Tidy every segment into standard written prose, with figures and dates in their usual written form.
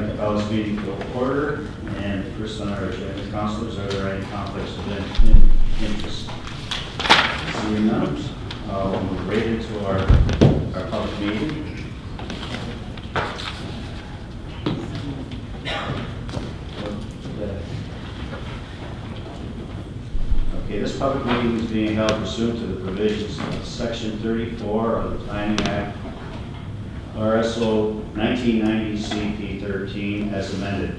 like to call this meeting to order, and first on our agenda, councilors, are there any conflicts of interest? Seeing none, we'll move right into our public meeting. Okay, this public meeting is being held pursuant to the provisions of Section 34 of the Planning Act, RSO 1990 CP 13 as amended.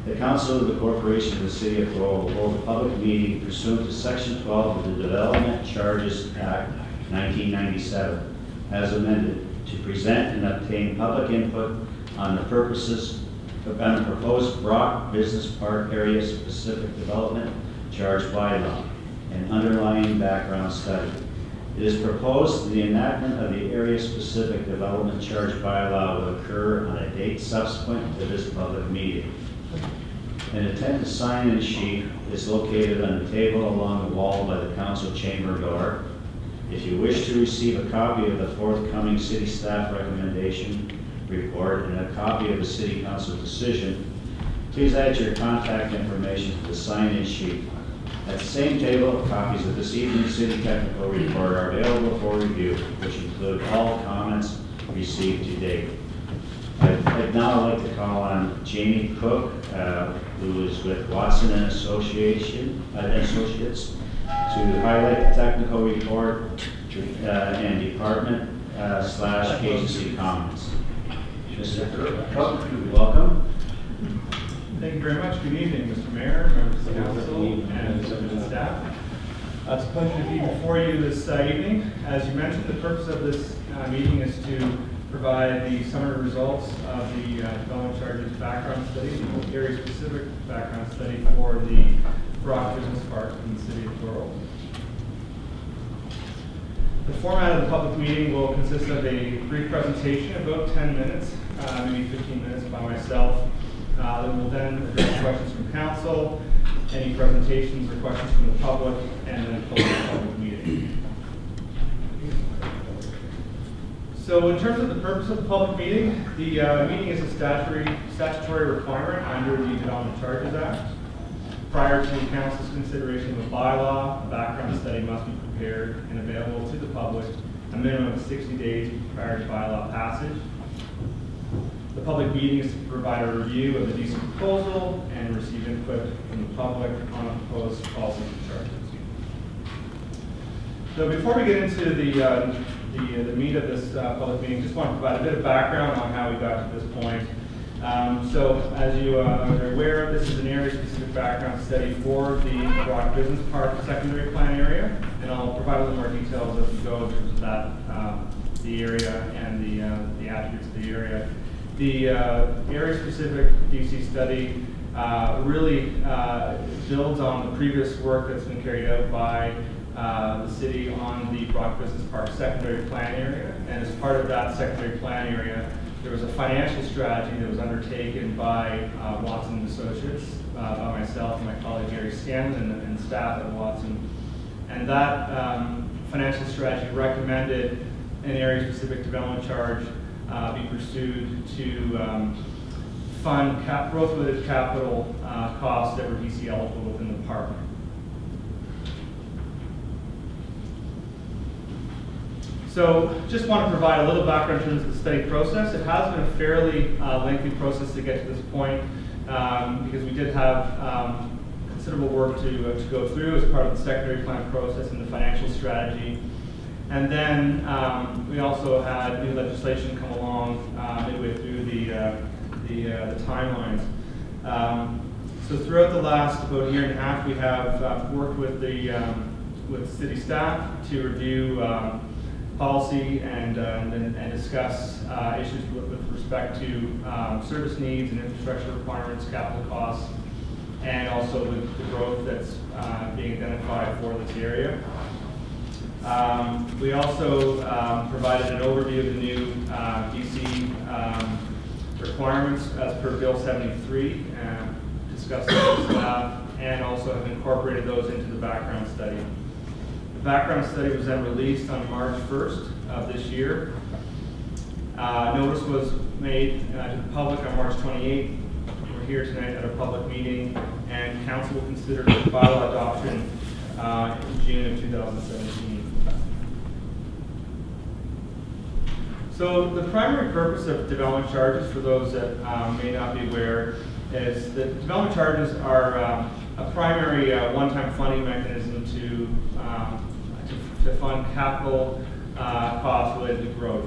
The Council of the Corporation of the City of Thorold will hold a public meeting pursuant to Section 12 of the Development Charges Act 1997 as amended to present and obtain public input on the purposes of the proposed Brock Business Park Area Specific Development Charge Bylaw and underlying background study. It is proposed the enactment of the area-specific development charge bylaw will occur on a date subsequent to this public meeting. An attendance sign-in sheet is located on the table along the wall by the council chamber door. If you wish to receive a copy of the forthcoming city staff recommendation report and a copy of the city council decision, please add your contact information to the sign-in sheet. At the same table, copies of this evening's city technical report are available for review, which include all comments received to date. I'd now like to call on Jamie Cook, who is with Watson and Associates, to highlight the technical report and department / agency comments. Mr. Cook, welcome. Thank you very much. Good evening, Mr. Mayor, members of the council, and staff. It's a pleasure to be before you this evening. As you mentioned, the purpose of this meeting is to provide the summary results of the development charges background study, the area-specific background study for the Brock Business Park in the city of Thorold. The format of the public meeting will consist of a brief presentation, about 10 minutes, maybe 15 minutes by myself. We'll then address questions from council, any presentations or questions from the public, and then close the public meeting. So in terms of the purpose of the public meeting, the meeting is a statutory requirement under the Development Charges Act. Prior to council's consideration of a bylaw, a background study must be prepared and available to the public a minimum of 60 days prior to bylaw passage. The public meeting is to provide a review of the DC proposal and receive input from the public on the proposed policies and charges. So before we get into the meat of this public meeting, just want to provide a bit of background on how we got to this point. So as you are aware, this is an area-specific background study for the Brock Business Park secondary plan area, and I'll provide a little more details as we go in terms of that, the area and the attributes of the area. The area-specific DC study really builds on the previous work that's been carried out by the city on the Brock Business Park secondary plan area. And as part of that secondary plan area, there was a financial strategy that was undertaken by Watson and Associates, by myself and my colleague Gary Scanlon and staff at Watson. And that financial strategy recommended an area-specific development charge be pursued to fund growth-related capital costs that were DC eligible within the park. So just want to provide a little background in terms of the study process. It has been a fairly lengthy process to get to this point because we did have considerable work to go through as part of the secondary plan process and the financial strategy. And then we also had new legislation come along midway through the timelines. So throughout the last about year and a half, we have worked with with city staff to review policy and discuss issues with respect to service needs and infrastructure requirements, capital costs, and also the growth that's being identified for this area. We also provided an overview of the new DC requirements as per Bill 73, discussed those with staff, and also have incorporated those into the background study. The background study was then released on March 1st of this year. Notice was made to the public on March 28th, here tonight at a public meeting, and council will consider bylaw adoption in June of 2017. So the primary purpose of development charges, for those that may not be aware, is that development charges are a primary one-time funding mechanism to fund capital costs related to growth.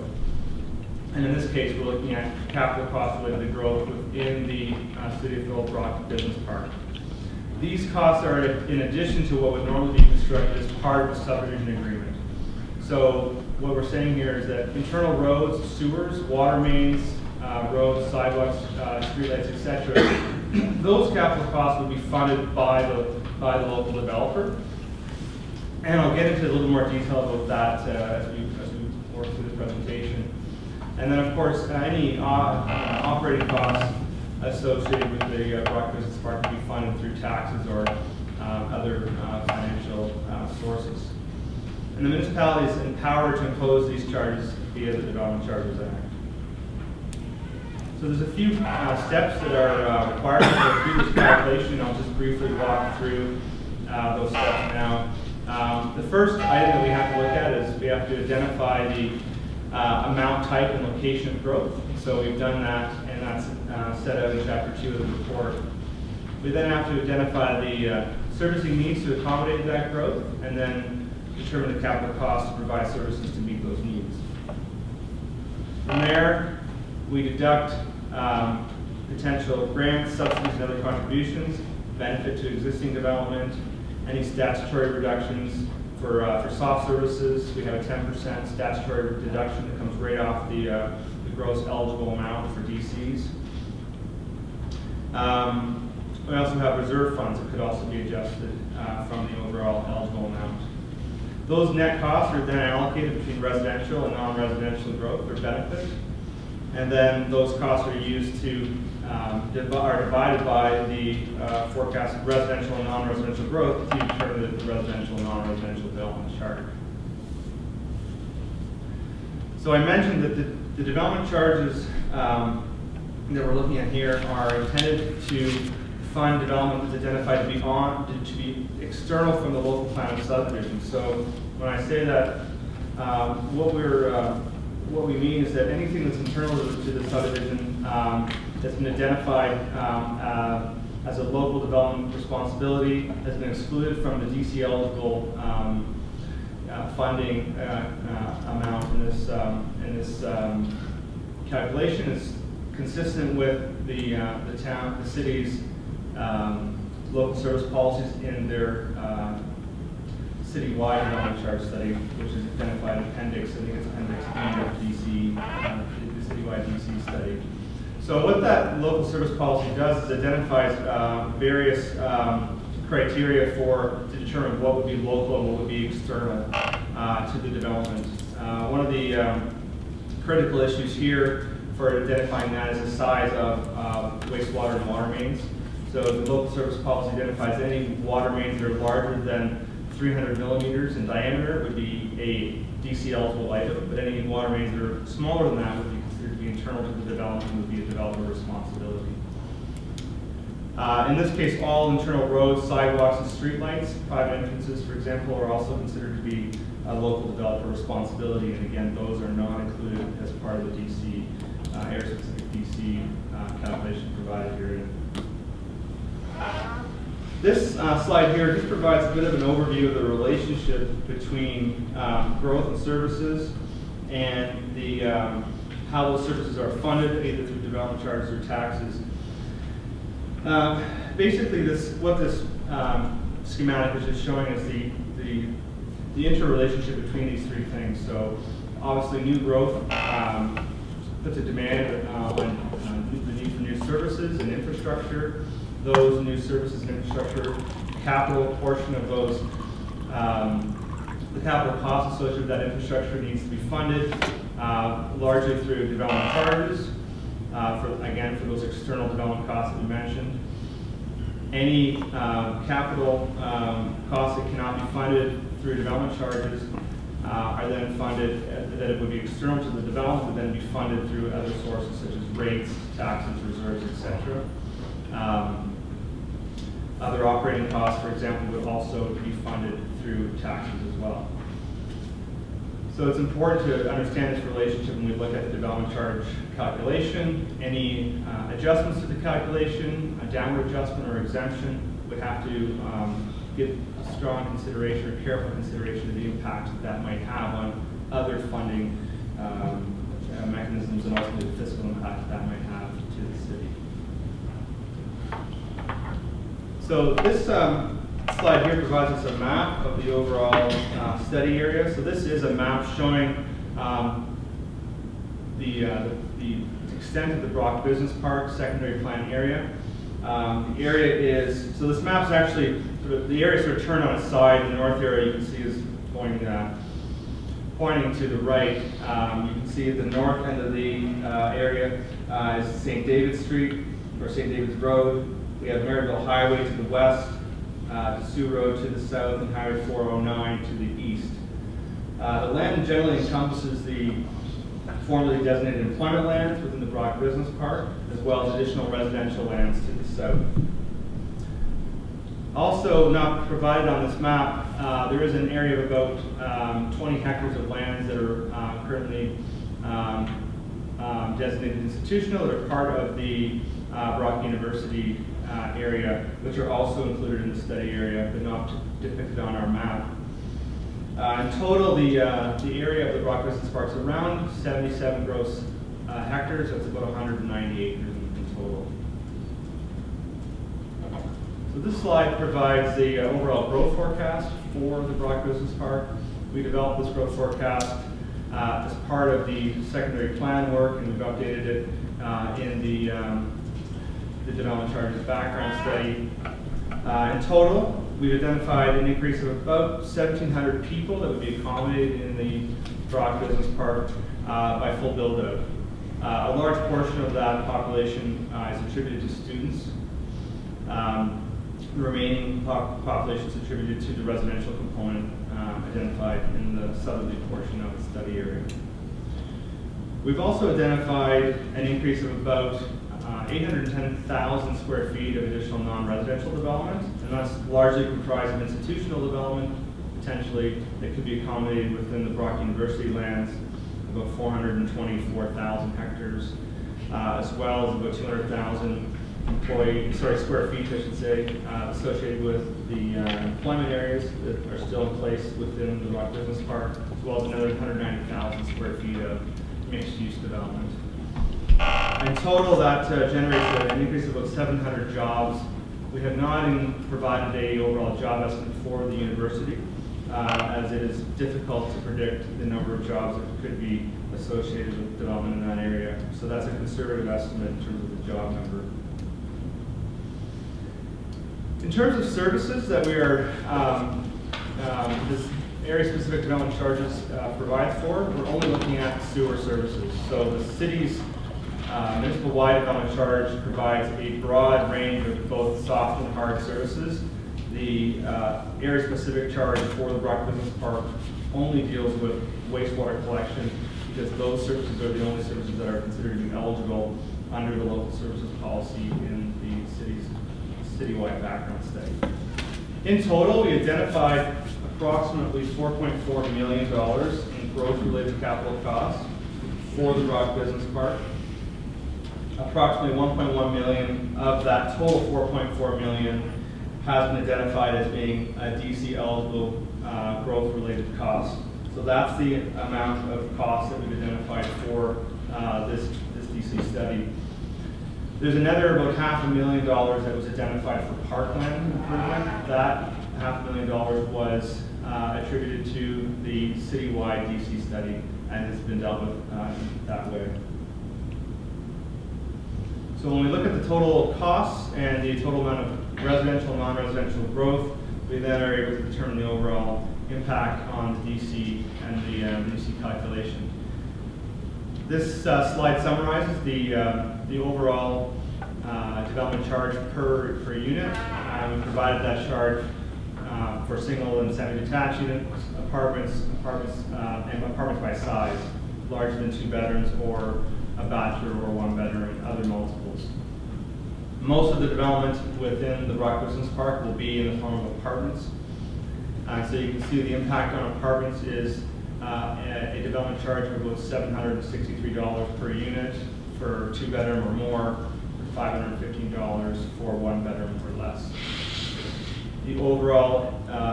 And in this case, we're looking at capital costs related to growth within the City of Thorold Brockton Business Park. These costs are in addition to what would normally be constructed as part of the subdivision agreement. So what we're saying here is that internal roads, sewers, water mains, roads, sidewalks, streetlights, etc., those capital costs would be funded by the local developer. And I'll get into a little more detail about that as we work through the presentation. And then, of course, any operating costs associated with the Brockton Business Park will be funded through taxes or other financial sources. And the municipality is empowered to impose these charges via the Development Charges Act. So there's a few steps that are required to go through this calculation. I'll just briefly walk through those steps now. The first item that we have to look at is we have to identify the amount, type, and location of growth. So we've done that, and that's set out in Chapter 2 of the report. We then have to identify the servicing needs to accommodate that growth, and then determine the capital costs to provide services to meet those needs. From there, we deduct potential grants, subsidies, and other contributions, benefit to existing development, any statutory reductions. For soft services, we have a 10% statutory deduction that comes right off the gross eligible amount for DCs. We also have reserve funds that could also be adjusted from the overall eligible amount. Those net costs are then allocated between residential and non-residential growth or benefit. And then those costs are used to, are divided by the forecasted residential and non-residential growth to determine the residential and non-residential development chart. So I mentioned that the development charges that we're looking at here are intended to fund development that's identified to be external from the local plan of subdivision. So when I say that, what we mean is that anything that's internal to the subdivision that's been identified as a local development responsibility has been excluded from the DC eligible funding amount in this calculation is consistent with the city's local service policies in their citywide development chart study, which is identified in appendix, I think it's appendix B of DC, the citywide DC study. So what that local service policy does is identifies various criteria to determine what would be local and what would be external to the development. One of the critical issues here for identifying that is the size of wastewater and water mains. So the local service policy identifies any water mains that are larger than 300 millimeters in diameter would be a DC eligible item, but any water mains that are smaller than that would be considered to be internal to the development and would be a developer responsibility. In this case, all internal roads, sidewalks, and streetlights, private entrances, for example, are also considered to be a local developer responsibility, and again, those are not included as part of the DC, area-specific DC calculation provided here. This slide here just provides a bit of an overview of the relationship between growth and services and the how those services are funded, either through development charges or taxes. Basically, what this schematic is just showing is the interrelationship between these three things. So, obviously, new growth puts a demand on the need for new services and infrastructure. Those new services and infrastructure, capital portion of those, the capital costs associated with that infrastructure needs to be funded largely through development charges, for those external development costs that we mentioned. Any capital costs that cannot be funded through development charges are then funded, that it would be external to the development, would then be funded through other sources such as rates, taxes, reserves, etc. Other operating costs, for example, would also be funded through taxes as well. So it's important to understand this relationship when we look at the development charge calculation. Any adjustments to the calculation, a downward adjustment or exemption, would have to give strong consideration or careful consideration of the impact that might have on other funding mechanisms and also the fiscal impact that might have to the city. So this slide here provides us a map of the overall study area. So this is a map showing the extent of the Brock Business Park secondary plan area. The area is, so this map's actually, the area is sort of turned on its side. The north area you can see is pointing to the right. You can see at the north end of the area is St. David's Street, or St. David's Road. We have Maryville Highway to the west, Sioux Road to the south, and Highway 409 to the east. The land generally encompasses the formerly designated employment lands within the Brock Business Park, as well as additional residential lands to the south. Also not provided on this map, there is an area of about 20 hectares of lands that are currently designated institutional, that are part of the Brock University area, which are also included in the study area, but not depicted on our map. In total, the area of the Brock Business Park is around 77 gross hectares. That's about 190 acres in total. So this slide provides the overall growth forecast for the Brock Business Park. We developed this growth forecast as part of the secondary plan work, and we've updated it in the development charges background study. In total, we've identified an increase of about 1,700 people that would be accommodated in the Brock Business Park by full build-out. A large portion of that population is attributed to students. The remaining population is attributed to the residential component identified in the southerly portion of the study area. We've also identified an increase of about 810,000 square feet of additional non-residential development, and that's largely comprised of institutional development, potentially that could be accommodated within the Brock University lands, about 424,000 hectares, as well as about 200,000 square feet, I should say, associated with the employment areas that are still in place within the Brock Business Park, as well as another 190,000 square feet of mixed-use development. In total, that generates an increase of about 700 jobs. We have not provided an overall job estimate for the university, as it is difficult to predict the number of jobs that could be associated with development in that area. So that's a conservative estimate in terms of the job number. In terms of services that we are, this area-specific development charges provide for, we're only looking at sewer services. So the city's municipal-wide development charge provides a broad range of both soft and hard services. The area-specific charge for the Brock Business Park only deals with wastewater collection, because those services are the only services that are considered to be eligible under the local services policy in the city's citywide background study. In total, we identified approximately $4.4 million in growth-related capital costs for the Brock Business Park. Approximately $1.1 million of that total $4.4 million has been identified as being a DC eligible growth-related cost. So that's the amount of cost that we've identified for this DC study. There's another about $500,000 that was identified for parkland improvement. That $500,000 was attributed to the citywide DC study and has been dealt with that way. So when we look at the total costs and the total amount of residential and non-residential growth, we then are able to determine the overall impact on the DC and the DC calculation. This slide summarizes the overall development charge per unit. We provided that charge for single and semi-detached units, apartments by size, larger than 2 bedrooms, or a bachelor or 1 bedroom, and other multiples. Most of the development within the Brock Business Park will be in the form of apartments. So you can see the impact on apartments is a development charge of about $763 per unit for 2-bedroom or more, $515 for 1-bedroom or less. The overall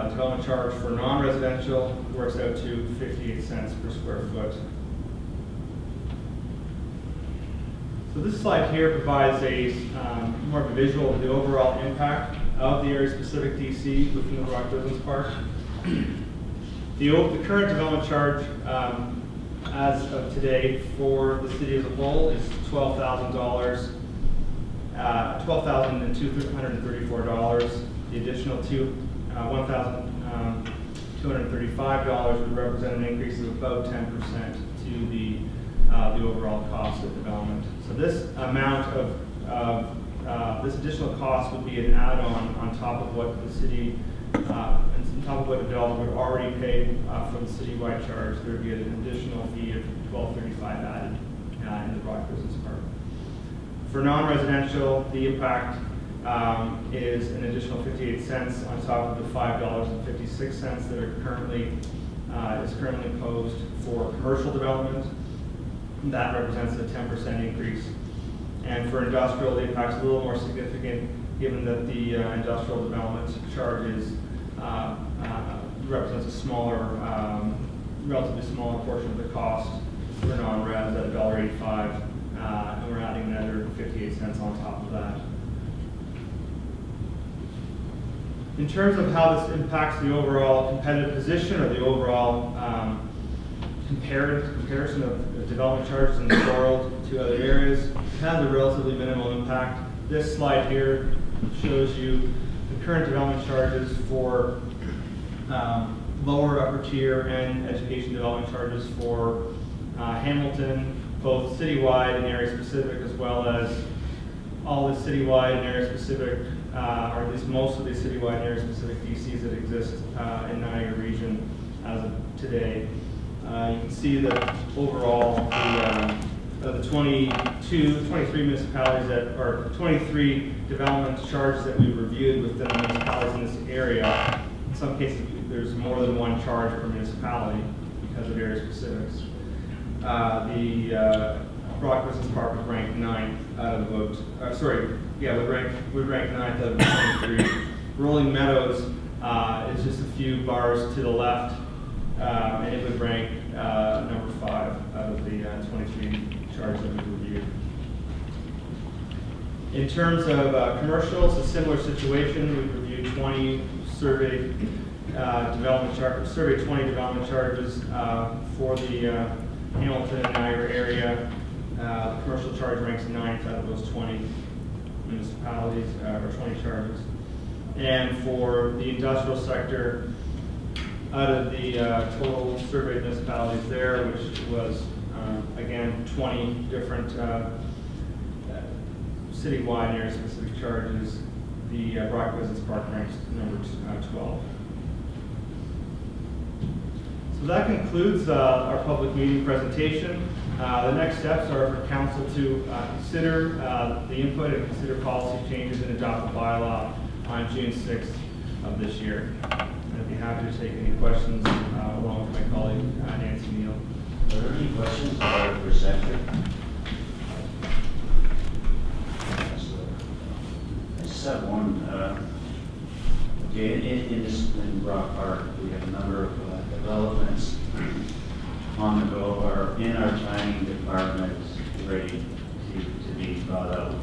development charge for non-residential works out to 58 cents per square foot. So this slide here provides a more of a visual of the overall impact of the area-specific DC within the Brock Business Park. The current development charge as of today for the city as a whole is $12,234. The additional $1,235 would represent an increase of about 10% to the overall cost of development. So this amount of this additional cost would be an add-on on top of what the city, on top of what the developer would already pay for the citywide charge. There would be an additional fee of $12.35 added in the Brock Business Park. For non-residential, the impact is an additional 58 cents on top of the $5.56 that are currently imposed for commercial development. That represents a 10% increase. And for industrial, the impact is a little more significant, given that the industrial development charge is represents a smaller, relatively smaller portion of the cost for non-res at $1.85, and we're adding another 58 cents on top of that. In terms of how this impacts the overall competitive position or the overall comparison of development charges in the Thorold to other areas, it has a relatively minimal impact. This slide here shows you the current development charges for lower upper tier and education development charges for Hamilton, both citywide and area specific, as well as all the citywide and area specific, or at least most of the citywide and area specific DCs that exist in Niagara region as of today. You can see that overall the 23 municipalities that, or 23 development charges that we reviewed within the municipalities in this area, in some cases there's more than one charge per municipality because of area specifics. The Brock Business Park was ranked 9th out of the vote. Would rank 9th out of the 23. Rolling Meadows is just a few bars to the left, and it would rank number 5 out of the 23 charges that we reviewed. In terms of commercial, it's a similar situation. We reviewed 20 surveyed surveyed 20 development charges for the Hamilton and Niagara area. The commercial charge ranks 9th out of those 20 municipalities, or 20 charges. And for the industrial sector, out of the total surveyed municipalities there, which was, again, 20 different citywide and area-specific charges, the Brock Business Park ranks number 12. So that concludes our public meeting presentation. The next steps are for council to consider the input and consider policy changes and adopt a bylaw on June 6th of this year. I'd be happy to take any questions along with my colleague Nancy Neal. Are there any questions about our presenter? I just have one. Okay, in Brock Park, we have a number of developments on the go, or in our planning department, ready to be brought out.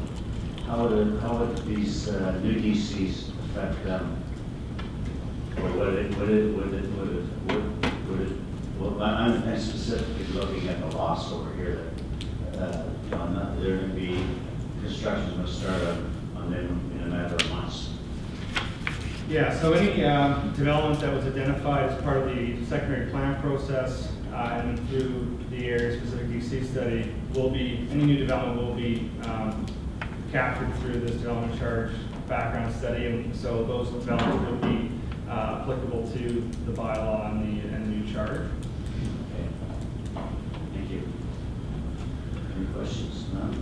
How would these new DCs affect them? Or well, I'm specifically looking at the lots over here that there going to be construction going to start on them in a matter of months. Yeah, so any development that was identified as part of the secondary plan process and through the area-specific DC study will be, any new development will be captured through this development charge background study, and so those developments will be applicable to the bylaw and the new charge. Okay. Thank you. Any questions? None?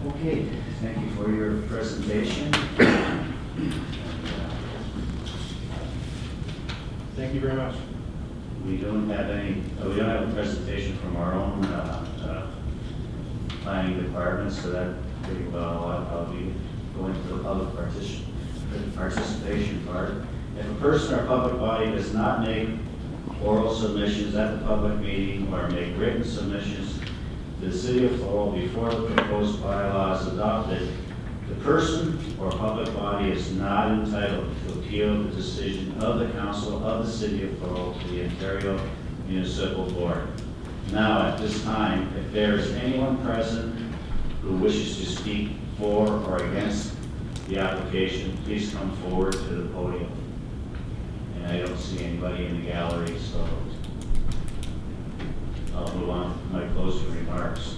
Okay, thank you for your presentation. Thank you very much. We don't have a presentation from our own planning department, so that pretty well I'll be going to the public participation part. If a person or public body does not make oral submissions at the public meeting or make written submissions to the city of Thorold before the proposed bylaw is adopted, the person or public body is not entitled to appeal the decision of the council of the city of Thorold to the Ontario Municipal Board. Now, at this time, if there is anyone present who wishes to speak for or against the application, please come forward to the podium. And I don't see anybody in the gallery, so I'll move on to my closing remarks.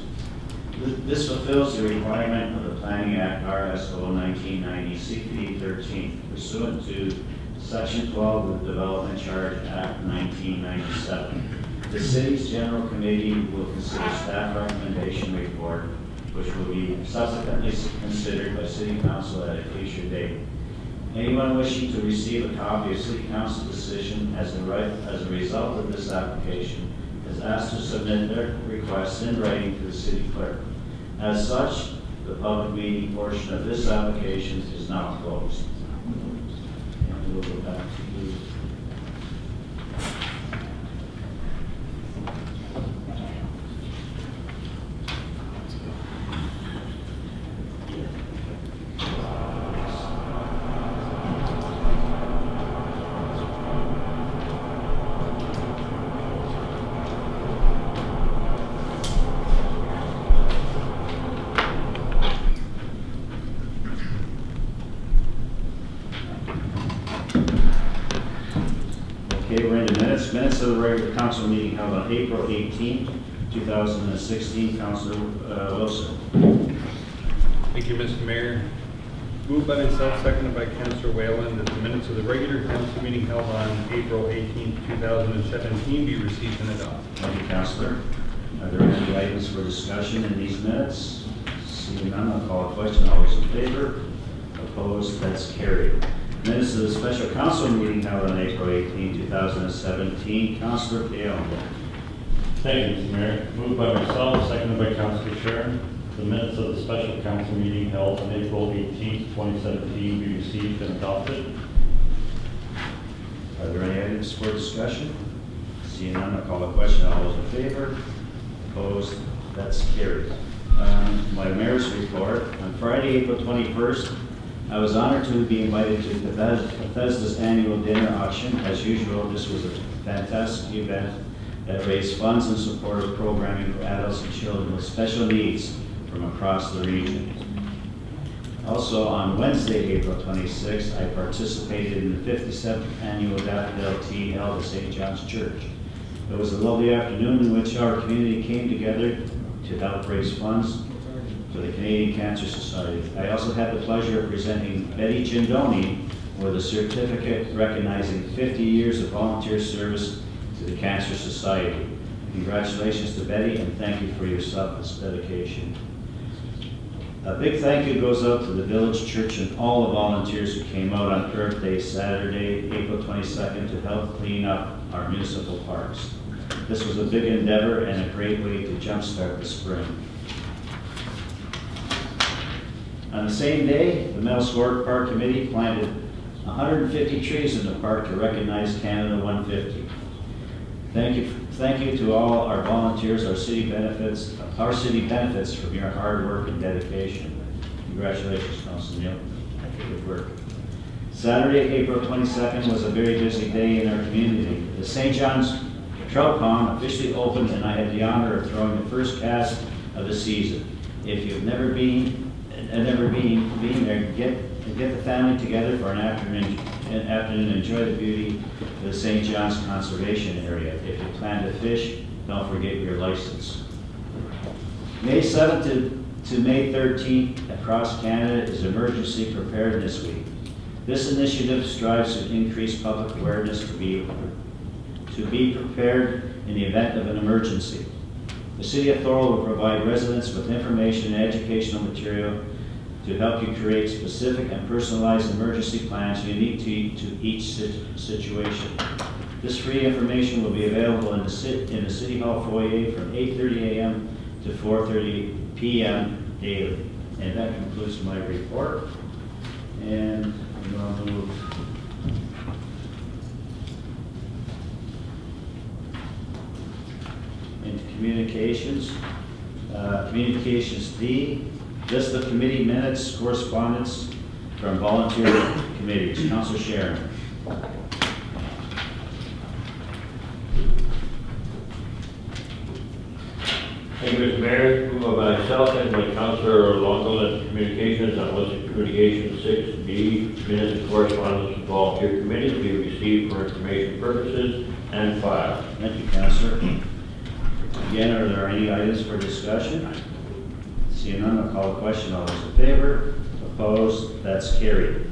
This fulfills the requirement of the Planning Act RSO 1990 CP 13 pursuant to Section 12 of the Development Charge Act 1997. The city's general committee will consider staff recommendation report, which will be subsequently considered by city council at a future date. Anyone wishing to receive a copy of city council decision as a result of this application is asked to submit their request in writing to the city clerk. As such, the public meeting portion of this application is now closed. And we'll go back to you. Okay, we're into minutes. Minutes of the regular council meeting held on April 18, 2016. Councilor Wilson. Thank you, Mr. Mayor. Moved by myself, seconded by Councilor Whalen, that the minutes of the regular council meeting held on April 18, 2017 be received and adopted. Thank you, Councilor. Are there any items for discussion in these minutes? Seeing none, I'll call a question. All those in favor? Opposed? That's carried. Minutes of the special council meeting held on April 18, 2017. Councilor Pale. Thank you, Mr. Mayor. Moved by myself, seconded by Councilor Sharon. The minutes of the special council meeting held on April 18, 2017 be received and adopted. Are there any items for discussion? Seeing none, I'll call a question. All those in favor? Opposed? That's carried. My mayor's report. On Friday, April 21st, I was honored to be invited to Bethesda's annual dinner auction. As usual, this was a fantastic event that raised funds in support of programming for adults and children with special needs from across the region. Also, on Wednesday, April 26th, I participated in the 57th annual Daffodil Tea held at St. John's Church. It was a lovely afternoon in which our community came together to help raise funds for the Canadian Cancer Society. I also had the pleasure of presenting Betty Cindoni with a certificate recognizing 50 years of volunteer service to the Cancer Society. Congratulations to Betty, and thank you for your selfless dedication. A big thank you goes out to the village church and all the volunteers who came out on Earth Day, Saturday, April 22nd, to help clean up our municipal parks. This was a big endeavor and a great way to jumpstart the spring. On the same day, the Melsport Park Committee planted 150 trees in the park to recognize Canada 150. Thank you to all our volunteers. Our city benefits from your hard work and dedication. Congratulations, Councilor Neal. Good work. Saturday, April 22nd was a very busy day in our community. The St. John's Trout Pond officially opened, and I had the honor of throwing the first cast of the season. If you've never been there, get the family together for an afternoon and enjoy the beauty of the St. John's Conservation Area. If you plan to fish, don't forget your license. May 7th to May 13th across Canada is Emergency Preparedness Week. This initiative strives to increase public awareness to be prepared in the event of an emergency. The City of Thorold will provide residents with information and educational material to help you create specific and personalized emergency plans unique to each situation. This free information will be available in the City Hall foyer from 8:30 a.m. to 4:30 p.m. daily. And that concludes my report. And I'm going to move into communications. Communications D, list of committee minutes, correspondence from volunteer committees. Councilor Sharon. Thank you, Mr. Mayor. Moved by myself and by Councilor Longo that communications on list of communications 6B, minutes and correspondence of volunteer committees be received for information purposes and filed. Thank you, Councilor. Again, are there any items for discussion? Seeing none, I'll call the question. All those in favor? Opposed? That's carried.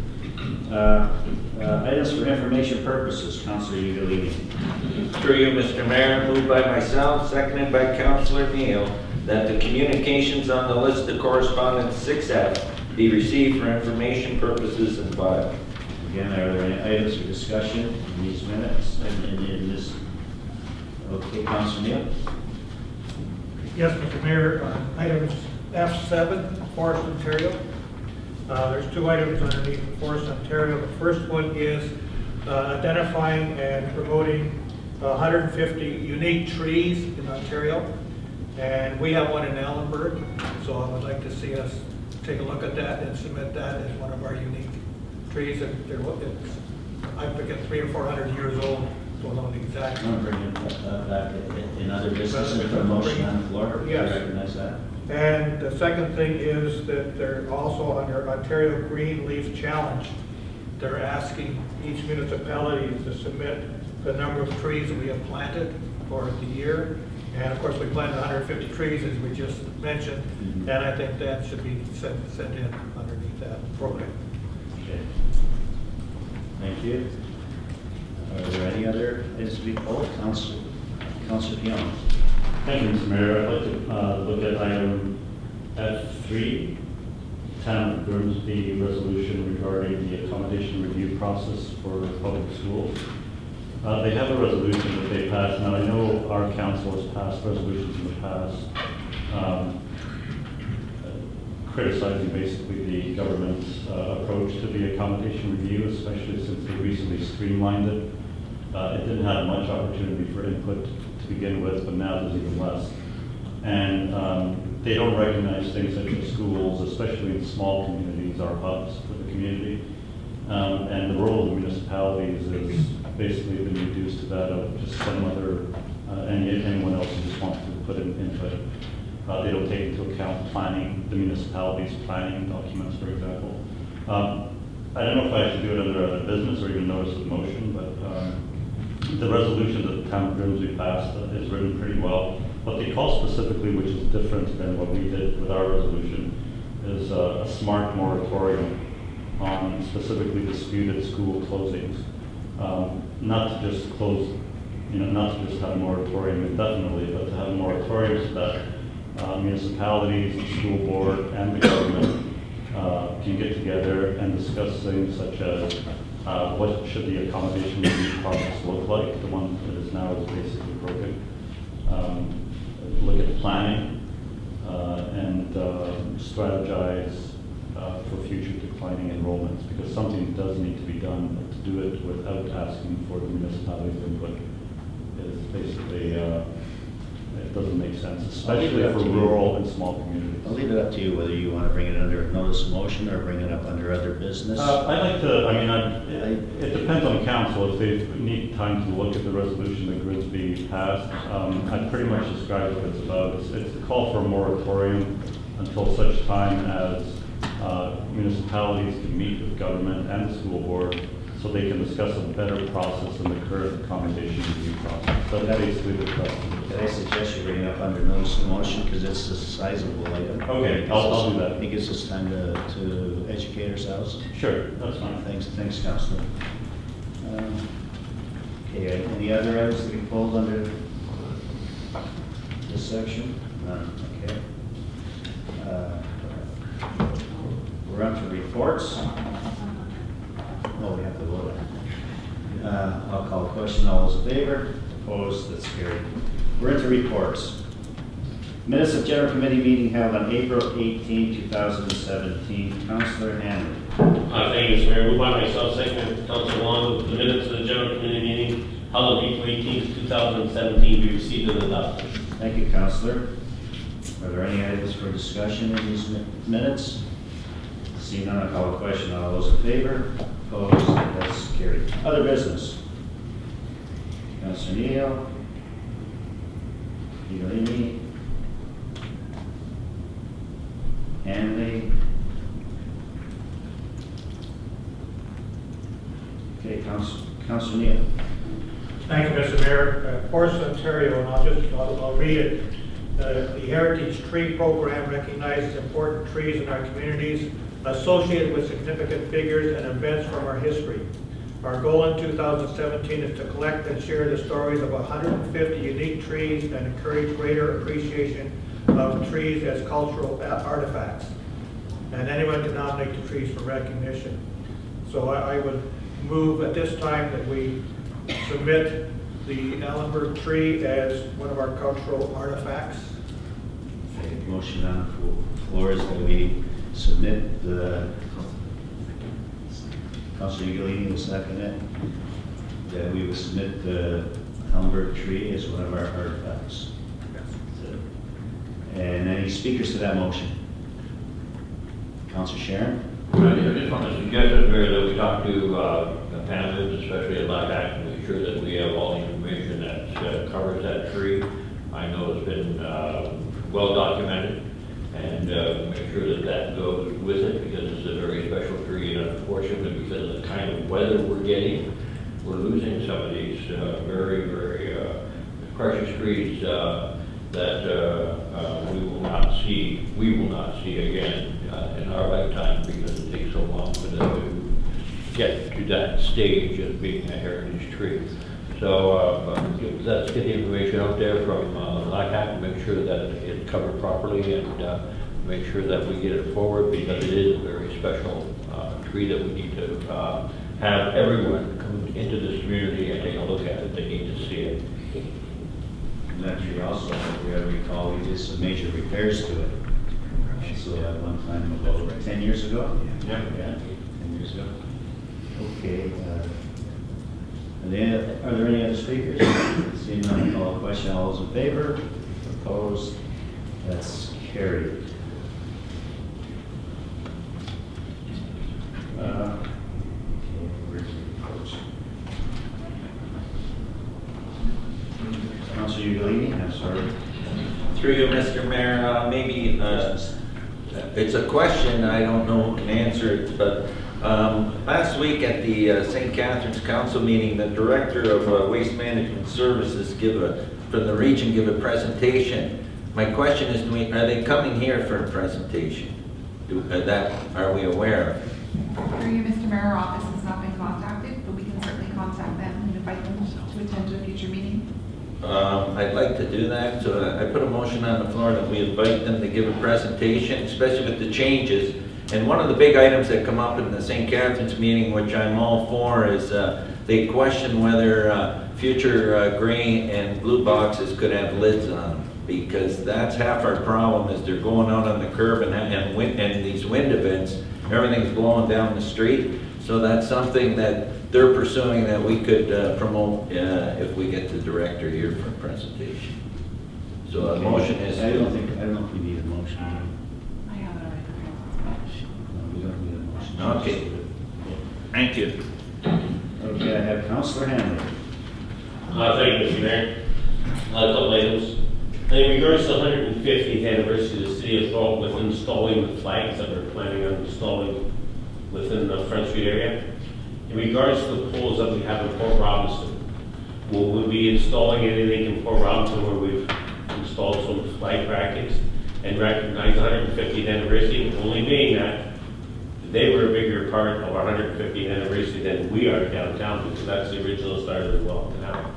Items for information purposes. Councilor Ugolini. Through you, Mr. Mayor, moved by myself, seconded by Councilor Neal, that the communications on the list of correspondence 6F be received for information purposes and filed. Again, are there any items for discussion in these minutes and in this? Okay, Councilor Neal. Yes, Mr. Mayor, items F7, Forest Ontario. There's two items underneath Forest Ontario. The first one is identifying and promoting 150 unique trees in Ontario. And we have one in Allenburg, so I would like to see us take a look at that and submit that as one of our unique trees. I forget 300 or 400 years old, don't know the exact. I'm going to bring it back in other business and for motion on the floor. Yes. I recognize that. And the second thing is that they're also under Ontario Green Leaf Challenge. They're asking each municipality to submit the number of trees that we have planted for the year. And of course, we planted 150 trees, as we just mentioned, and I think that should be sent in underneath that program. Okay. Thank you. Are there any other items to be pulled? Councilor Pion. Thank you, Mr. Mayor. I'd like to look at item F3, Town of Grimsby resolution regarding the accommodation review process for public schools. They have a resolution that they passed. Now, I know our council has passed resolutions in the past criticizing basically the government's approach to the accommodation review, especially since they recently streamlined it. It didn't have much opportunity for input to begin with, but now there's even less. And they don't recognize things such as schools, especially in small communities, are hubs for the community. And the role of the municipalities is basically been reduced to that of just some other, anyone else who just wants to put in input. They don't take into account planning, the municipalities' planning documents, for example. I don't know if I should do it under other business or even notice of motion, but the resolution that the town of Grimsby passed is written pretty well. What they call specifically, which is different than what we did with our resolution, is a smart moratorium on specifically disputed school closings. Not to just close, not to just have a moratorium indefinitely, but to have a moratorium so that municipalities, the school board, and the government can get together and discuss things such as what should the accommodation review process look like. The one that is now is basically broken. Look at planning and strategize for future declining enrollments, because something does need to be done, but to do it without asking for the municipality's input is basically, it doesn't make sense, especially for rural and small communities. I'll leave it up to you whether you want to bring it under notice of motion or bring it up under other business. I'd like to, it depends on council. If they need time to look at the resolution that Grimsby passed, I'd pretty much describe what it's about. It's a call for a moratorium until such time as municipalities can meet with government and the school board so they can discuss a better process than the current accommodation review process. So that's basically the question. Can I suggest you bring it up under notice of motion because it's a sizable item? Okay, I'll do that. It gives us time to educate ourselves. Sure, that's fine. Thanks, Councilor. Okay, any other items to be pulled under this section? None, okay. We're on to reports. Oh, we have to vote. I'll call the question. All those in favor? Opposed? That's carried. We're into reports. Minutes of General Committee meeting held on April 18, 2017. Councilor Hanley. Thank you, Mr. Mayor. Moved by myself, second by Councilor Wong, the minutes of the General Committee meeting held on April 18, 2017 be received and adopted. Thank you, Councilor. Are there any items for discussion in these minutes? Seeing none, I'll call the question. All those in favor? Opposed? That's carried. Other business. Councilor Neal. Egalini. Hanley. Okay, Councilor Neal. Thank you, Mr. Mayor. Forest, Ontario, and I'll read it. The Heritage Tree Program recognizes important trees in our communities associated with significant figures and events from our history. Our goal in 2017 is to collect and share the stories of 150 unique trees and encourage greater appreciation of trees as cultural artifacts. And anyone can nominate the trees for recognition. So I would move at this time that we submit the Ellenberg tree as one of our cultural artifacts. Okay, motion on the floor is that we submit the, Councilor Egalini will second it, that we will submit the Ellenberg tree as one of our artifacts. And any speakers to that motion? Councilor Sharon? I just want to suggest, Mr. Mayor, that we talk to the panelists, especially at Black Act, and make sure that we have all the information that covers that tree. I know it's been well documented, and make sure that that goes with it, because it's a very special tree, and unfortunately, because of the kind of weather we're getting, we're losing some of these very, very precious trees that we will not see again in our lifetime, because it takes so long for them to get to that stage of being a heritage tree. So let's get the information out there from LACAC and make sure that it's covered properly, and make sure that we get it forward, because it is a very special tree that we need to have everyone come into this community and take a look at it. They need to see it. And that tree also, if we ever recall, we did some major repairs to it. So at one time, about 10 years ago? Yeah. 10 years ago. Okay. Are there any other speakers? Seeing none, call the question. All those in favor? Opposed? That's carried. Councilor Egalini, I'm sorry. Through you, Mr. Mayor, maybe it's a question, I don't know who can answer it, but last week at the St. Catharines Council meeting, the Director of Waste Management Services from the region give a presentation. My question is, are they coming here for a presentation? Are we aware of? Through you, Mr. Mayor, our office has not been contacted, but we can certainly contact them and invite them to attend to a future meeting. I'd like to do that, so I put a motion on the floor that we invite them to give a presentation, especially with the changes. And one of the big items that come up in the St. Catharines meeting, which I'm all for, is they question whether future gray and blue boxes could have lids on them, because that's half our problem, is they're going out on the curb and these wind events, everything's blowing down the street. So that's something that they're pursuing that we could promote if we get the director here for a presentation. So a motion is. I don't know if we need a motion. I have it already. No, we don't need a motion. Okay. Thank you. Okay, I have Councilor Hanley. Thank you, Mr. Mayor. A couple items. In regards to the 150th anniversary of the city of Thorold, with installing the flags that we're planning on installing within the Front Street area. In regards to the poles that we have in Port Robinson, will we be installing anything in Port Robinson where we've installed some flag brackets and recognize the 150th anniversary, only being that they were a bigger part of our 150th anniversary than we are downtown, because that's the original start as well. Now,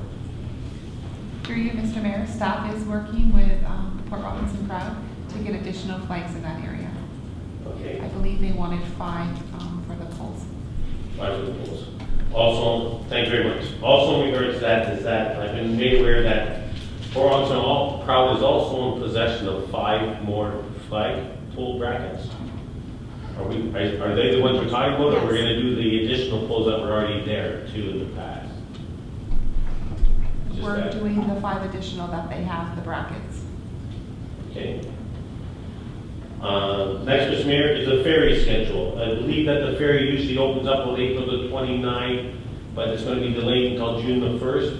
Through through you, Mr. Mayor, staff is working with Port Robinson Crowd to get additional flags in that area. Okay. I believe they wanted 5 for the poles. 5 of the polls. Also, thank you very much. Also in regards to that, is that I've been made aware that Port Robinson Crowd is also in possession of 5 more flag pole brackets. Are they the ones we're talking about, or we're Yes. gonna do the additional poles that were already there too in the past? Just We're that. doing the 5 additional that they have, the brackets. Okay. Next, Mr. Mayor, is the ferry schedule. I believe that the ferry usually opens up on April the 29th, but it's going to be delayed until June the 1st.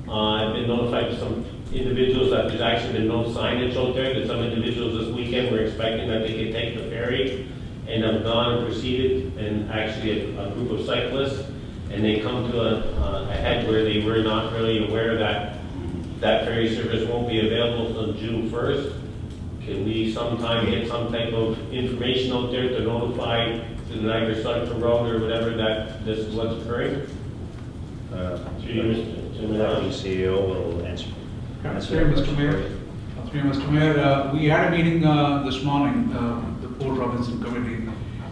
I've been notified of some individuals that there's actually been no signage out there, that some individuals this weekend were expecting that they could take the ferry and have gone and proceeded, and actually a group of cyclists, and they come to a head where they were not really aware that that ferry service won't be available until June 1st. Can we sometime get some type of information out there to notify the Niagara Central Road or whatever that this is what's occurring? Through you, Mr. Deputy CEO will answer. Through Mr. Mayor, we had a meeting this morning, the Port Robinson Committee,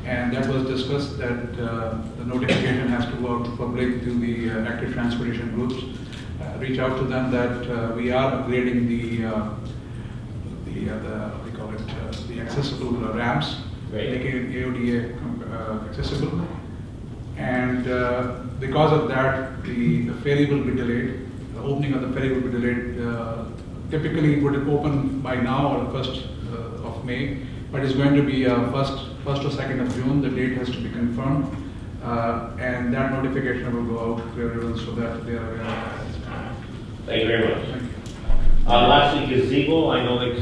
and that was discussed that the notification has to go out to public to the active transportation groups. Reach out to them that we are upgrading we call it the accessible ramps, Right. making it AODA accessible. And because of that, the ferry will be delayed. The opening of the ferry will be delayed. Typically, it would open by now or 1st of May, but it's going to be 1st or 2nd of June. The date has to be confirmed, and that notification will go out to everyone so that they are aware of that. Thank you very much. Thank you. Lastly, gazebo, I know that.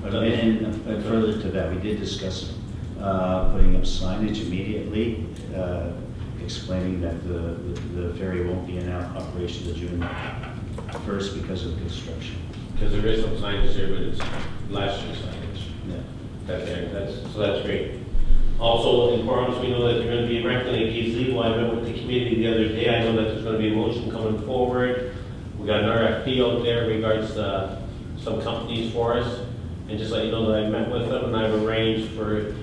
And further to that, we did discuss putting up signage immediately, explaining that the ferry won't be in operation to June 1st because of construction. Because there is some signage there, but it's last year's signage. Yeah. So that's great. Also, in Port we know that you're going to be renting a gazebo. I met with the committee the other day. I know that there's going to be a motion coming forward. We got an RFP out there in regards to some companies for us. And just let you know that I met with them and I've arranged for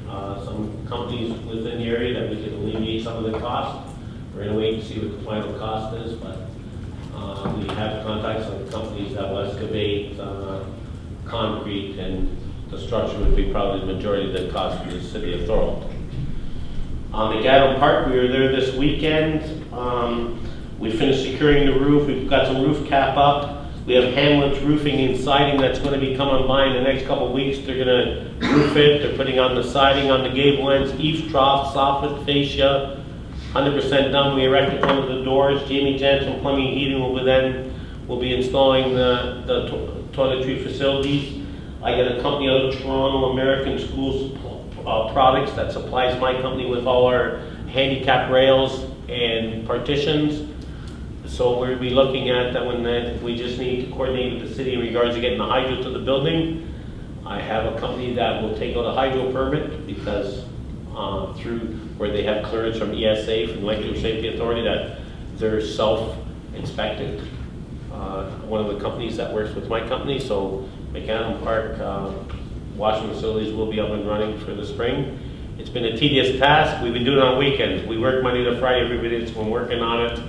some companies within the area that we can alleviate some of the costs. We're going to wait and see what the final cost is, but we have contacts on companies that will excavate concrete, and the structure would be probably the majority of the cost of the city of Thorold. On McAdam Park, we were there this weekend. We finished securing the roof. We've got some roof cap up. We have Hamlet's roofing and siding that's going to be coming online in the next couple of weeks. They're going to roof it. They're putting on the siding on the gable ends, eaves, troughs, soffit, fascia. 100% done. We erected one of the doors. Jamie Jansen Plumbing and Heating will be installing the toiletry facilities. I got a company out of Toronto, American Schools Products, that supplies my company with all our handicap rails and partitions. So we'll be looking at that we just need to coordinate with the city in regards to getting the hydro to the building. I have a company that will take out a hydro permit because through where they have clearance from ESA, from the Electrical Safety Authority, that they're self-inspected. One of the companies that works with my company, so McAdam Park washing facilities will be up and running for the spring. It's been a tedious task. We've been doing it on weekends. We work Monday to Friday. Everybody's been working on it,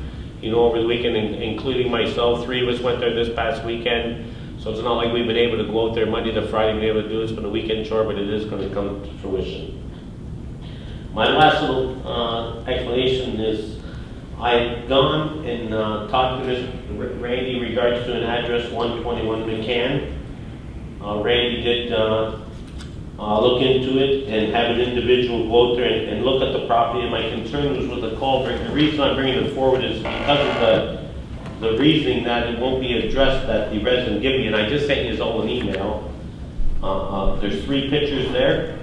over the weekend, including myself. 3 of us went there this past weekend. So it's not like we've been able to go out there Monday to Friday and be able to do this. It's been a weekend chore, but it is going to come to fruition. My last little explanation is I've gone and talked to Randy in regards to an address, 121 McCann. Randy did look into it and have an individual go out there and look at the property. And my concern was with the culvert. The reason I'm bringing it forward is because of the reasoning that it won't be addressed that the resident gave me. And I just sent you all an email. There's 3 pictures there.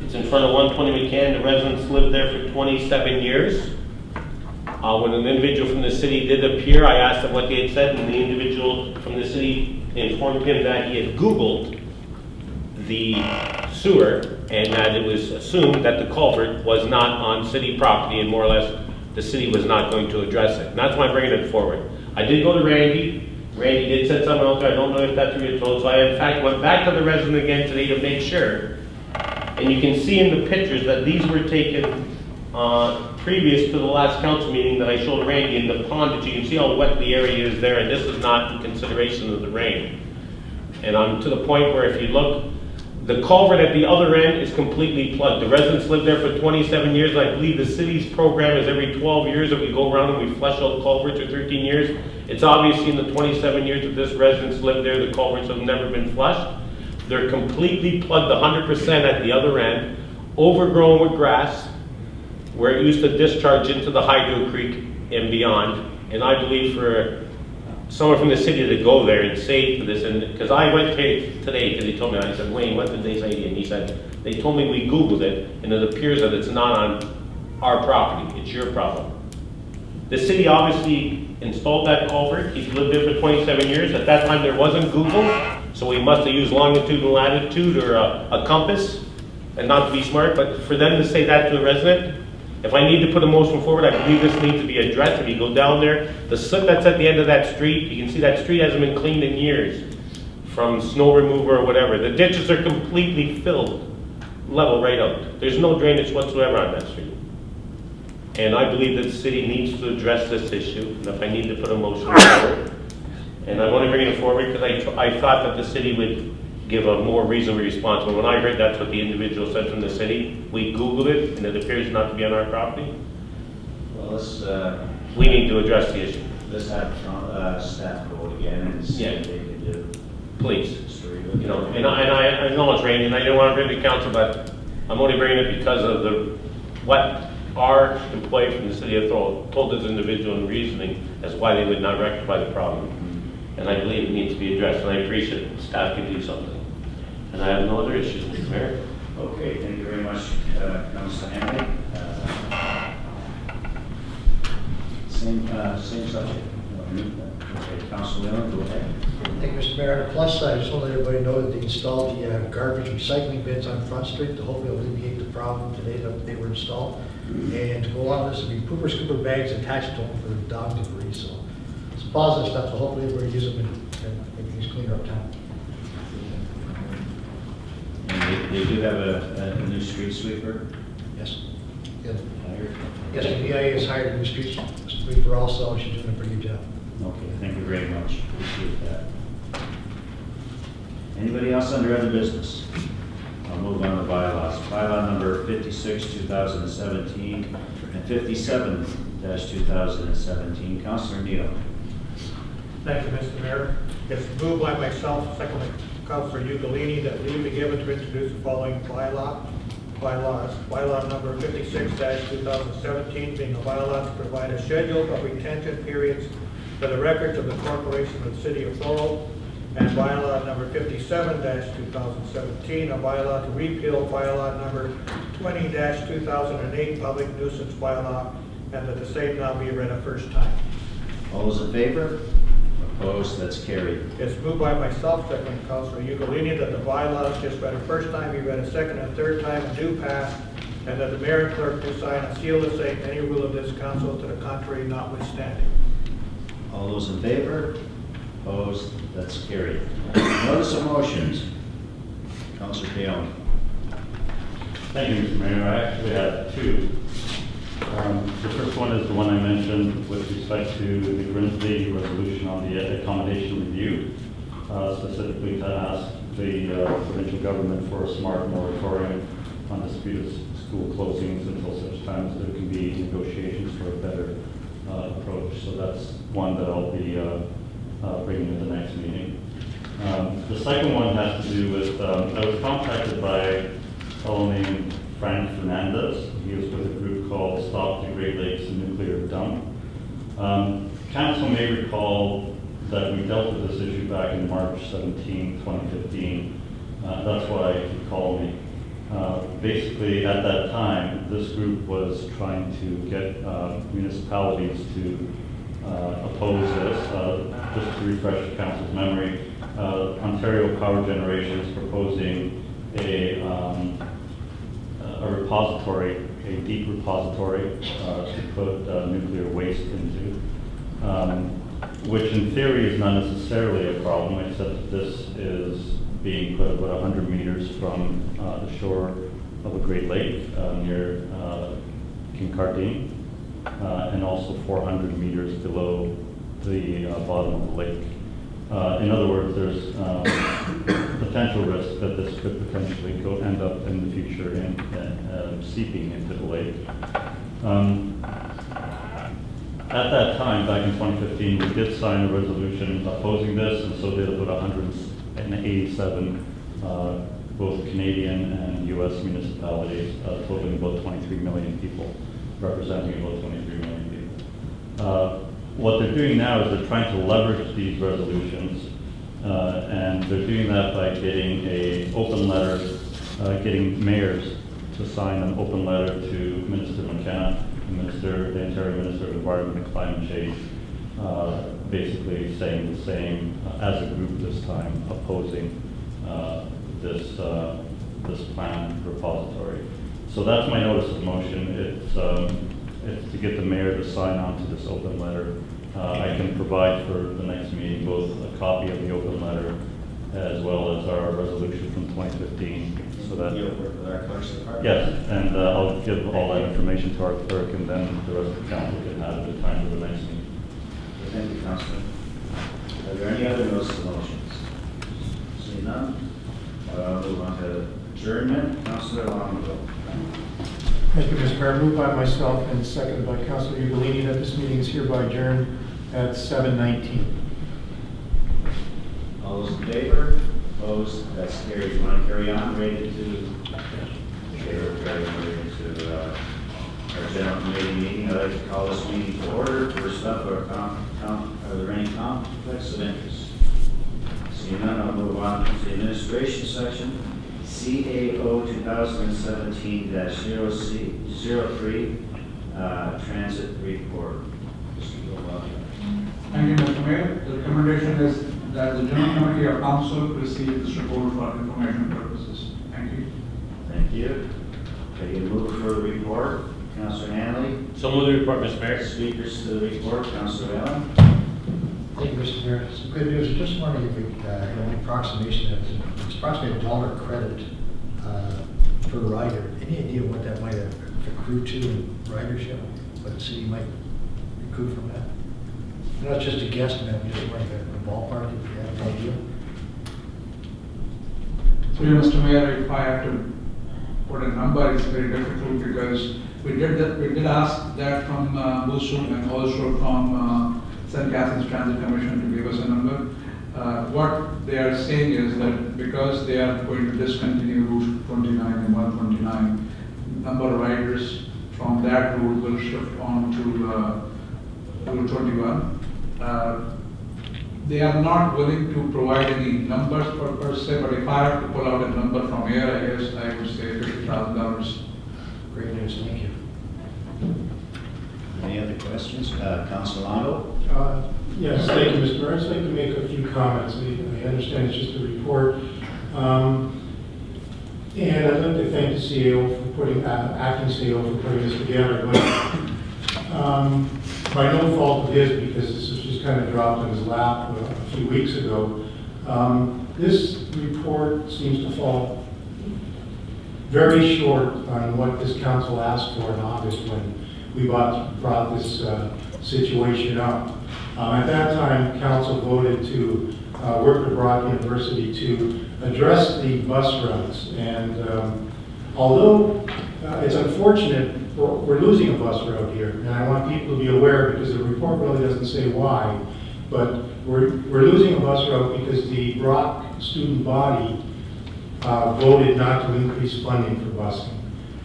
It's in front of 120 McCann. The residents lived there for 27 years. When an individual from the city did appear, I asked him what they had said, and the individual from the city informed him that he had Googled the sewer and that it was assumed that the culvert was not on city property, and more or less the city was not going to address it. And that's why I'm bringing it forward. I did go to Randy Randy did send someone out there, I don't know if that's what you're told, so I in fact went back to the resident again today to make sure. And you can see in the pictures that these were taken previous to the last council meeting that I showed Randy in the pond, that you can see how wet the area is there, and this is not in consideration of the rain. And I'm to the point where if you look, the culvert at the other end is completely plugged. The residents lived there for 27 years. I believe the city's program is every 12 years that we go around and we flush out culverts, or 13 years. It's obviously in the 27 years that this residents lived there, the culverts have never been flushed. They're completely plugged 100% at the other end, overgrown with grass, where it used to discharge into the Hydro Creek and beyond. And I believe for someone from the city to go there and say for this, and because I went today, because they told me, I said, Wayne, what did they say to you? And he said, they told me we Googled it, and it appears that it's not on our property, it's your problem. The city obviously installed that culvert, he's lived there for 27 years. At that time there wasn't Google, so we must have used longitude and latitude or a compass, and not to be smart, but for them to say that to a resident, if I need to put a motion forward, I believe this needs to be addressed. If you go down there, the soot that's at the end of that street, you can see that street hasn't been cleaned in years from snow remover or whatever. The ditches are completely filled, level right out. There's no drainage whatsoever on that street. And I believe that the city needs to address this issue. And if I need to put a motion forward, and I'm only bringing it forward because I thought that the city would give a more reasonable response. But when I heard that's what the individual said from the city, we Googled it, and it appears not to be on our property. Well, let's, we need to address the issue. let's have staff go again and see Yeah. what they can do. Please. Story. You know, and I know it's raining, I didn't want to bring it to council, but I'm only bringing it because of what our employee from the city of Thorold told this individual in reasoning as why they would not rectify the problem. And I believe it needs to be addressed, and I appreciate staff can do something. And I have no other issues, Mr. Mayor. Okay, thank you very much, Councilor Henry. Same subject. Okay, Councilor Leon, go ahead. Thank you, Mr. Mayor. On the plus side, I just want to let everybody know that they installed the garbage recycling bins on Front Street to hopefully alleviate the problem today that they were installed. And to go along with this, will be pooper scooper bags attached to them for dog debris. So it's positive stuff, so hopefully everybody use them and make things cleaner uptown. And they do have a new street sweeper Yes. Good. hired? Yes, the VIA has hired a new street sweeper also. She's doing a pretty good job. Okay, thank you very much. Appreciate that. Anybody else under other business? I'll move on to bylaws. Bylaw number 56, 2017, and 57-2017. Councilor Neal. Thank you, Mr. Mayor. It's moved by myself, second by Councilor Ugolini, that leave be given to introduce the following bylaws. Bylaw number 56-2017, being a bylaw to provide a schedule of retention periods for the records of the corporation of the city of Thorold. And bylaw number 57-2017, a bylaw to repeal bylaw number 20-2008, public nuisance bylaw, and that the same now be read a first time. All those in favor? Opposed? That's carried. It's moved by myself, second by Councilor Ugolini, that the bylaws just read a first time, be read a second and third time, and do pass, and that the mayor and clerk do sign and seal the same, any rule of this council to the contrary notwithstanding. All those in favor? Opposed? That's carried. Notice of motions. Councilor Keown. Thank you, Mr. Mayor. I actually have two. The first one is the one I mentioned with respect to the Grimsby resolution on the accommodation review, specifically to ask the provincial government for a smart moratorium on disputed school closings until such time as there can be negotiations for a better approach. So that's one that I'll be bringing at the next meeting. The second one has to do with, I was contacted by a fellow named Frank Fernandez. He was with a group called Stop the Great Lakes Nuclear Dump. Council may recall that we dealt with this issue back in March 17, 2015. That's why he called me. Basically, at that time, this group was trying to get municipalities to oppose this. Just to refresh the council's memory, Ontario Power Generation is proposing a repository, a deep repository to put nuclear waste into. which in theory is not necessarily a problem, except that this is being put about 100 meters from the shore of a Great Lake near Kincardine, and also 400 meters below the bottom of the lake. In other words, there's potential risk that this could potentially end up in the future in seeping into the lake. At that time, back in 2015, we did sign a resolution opposing this, and so did about 187 both Canadian and U.S. municipalities, totaling about 23 million people, representing about 23 million people. What they're doing now is they're trying to leverage these resolutions, and they're doing that by getting an open letter, getting mayors to sign an open letter to Minister McKenna, the Ontario Minister of Environment and Climate Change, basically saying the same as a group this time, opposing this planned repository. So that's my notice of motion. It's to get the mayor to sign on to this open letter. I can provide for the next meeting both a copy of the open letter as well as our resolution from 2015. So that You'll work with our clerk's department? yes, and I'll give all that information to our clerk, and then the rest of the council can have it at the time of the next meeting. Thank you, Councilor. Are there any other notice of motions? Seeing none, move on to adjournment. Councilor Longo. Thank you, Mr. Mayor. Moved by myself and seconded by Councilor Ugolini that this meeting is hereby adjourned at 7:19. All those in favor? Opposed? That's carried. You want to carry on? Ready to our general committee meeting. I'd like to call this meeting to order. First up, are there any conflicts of interest? Seeing none, I'll move on to the administration section. CAO 2017-03 transit report. Mr. Gilbert. Thank you, Mr. Mayor. The recommendation is that the General Committee of Council receive this report for information purposes. Thank you. Thank you. Ready to move for the report? Councilor Hanley. So move the report, Mr. Mayor. Speakers to the report. Councilor Allen. Thank you, Mr. Mayor. Some good news. I just wondering if we have an approximation. It's approximately $1 credit per rider. Any idea what that might have accrued to in ridership? What the city might recoup from that? Not just a guesstimate, just like a ballpark, if you have an idea. So, Mr. Mayor, if I have to put a number, it's very difficult because we did ask that from WeeStreem and also from St. Catharines Transit Commission to give us a number. What they are saying is that because they are going to discontinue Route 29 and 129, number of riders from that route will shift on to Route 21. They are not willing to provide any numbers per se, but if I have to pull out a number from here, I guess I would say $50,000. Great news, thank you. Any other questions? Councilor Longo. Yes, thank you, Mr. Mayor. I'd just like to make a few comments. I understand it's just a report. And I'd like to thank the CEO for acting CEO for putting this together. But by no fault of his, because this was just kind of dropped in his lap a few weeks ago, this report seems to fall very short on what this council asked for in August when we brought this situation up. At that time, council voted to work with Brock University to address the bus routes. And although it's unfortunate, we're losing a bus route here, and I want people to be aware because the report really doesn't say why, but we're losing a bus route because the Brock student body voted not to increase funding for busing,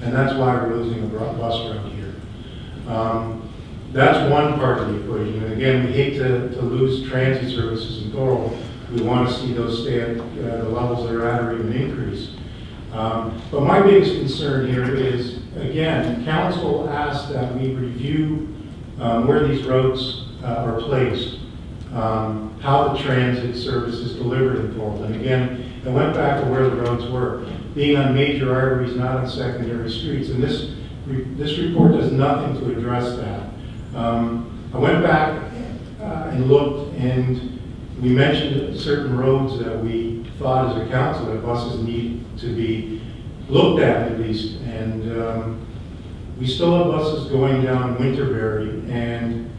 and that's why we're losing a bus route here. That's one part of the equation, and again, we hate to lose transit services in Thorold. We want to see those stay at the levels they're at or even increase. But my biggest concern here is, again, council asked that we review where these roads are placed, how the transit service is delivered in Thorold. And again, I went back to where the roads were, being on major arteries, not on secondary streets. And this report does nothing to address that. I went back and looked, and we mentioned certain roads that we thought as a council that buses need to be looked at least. And we still have buses going down Winterberry, and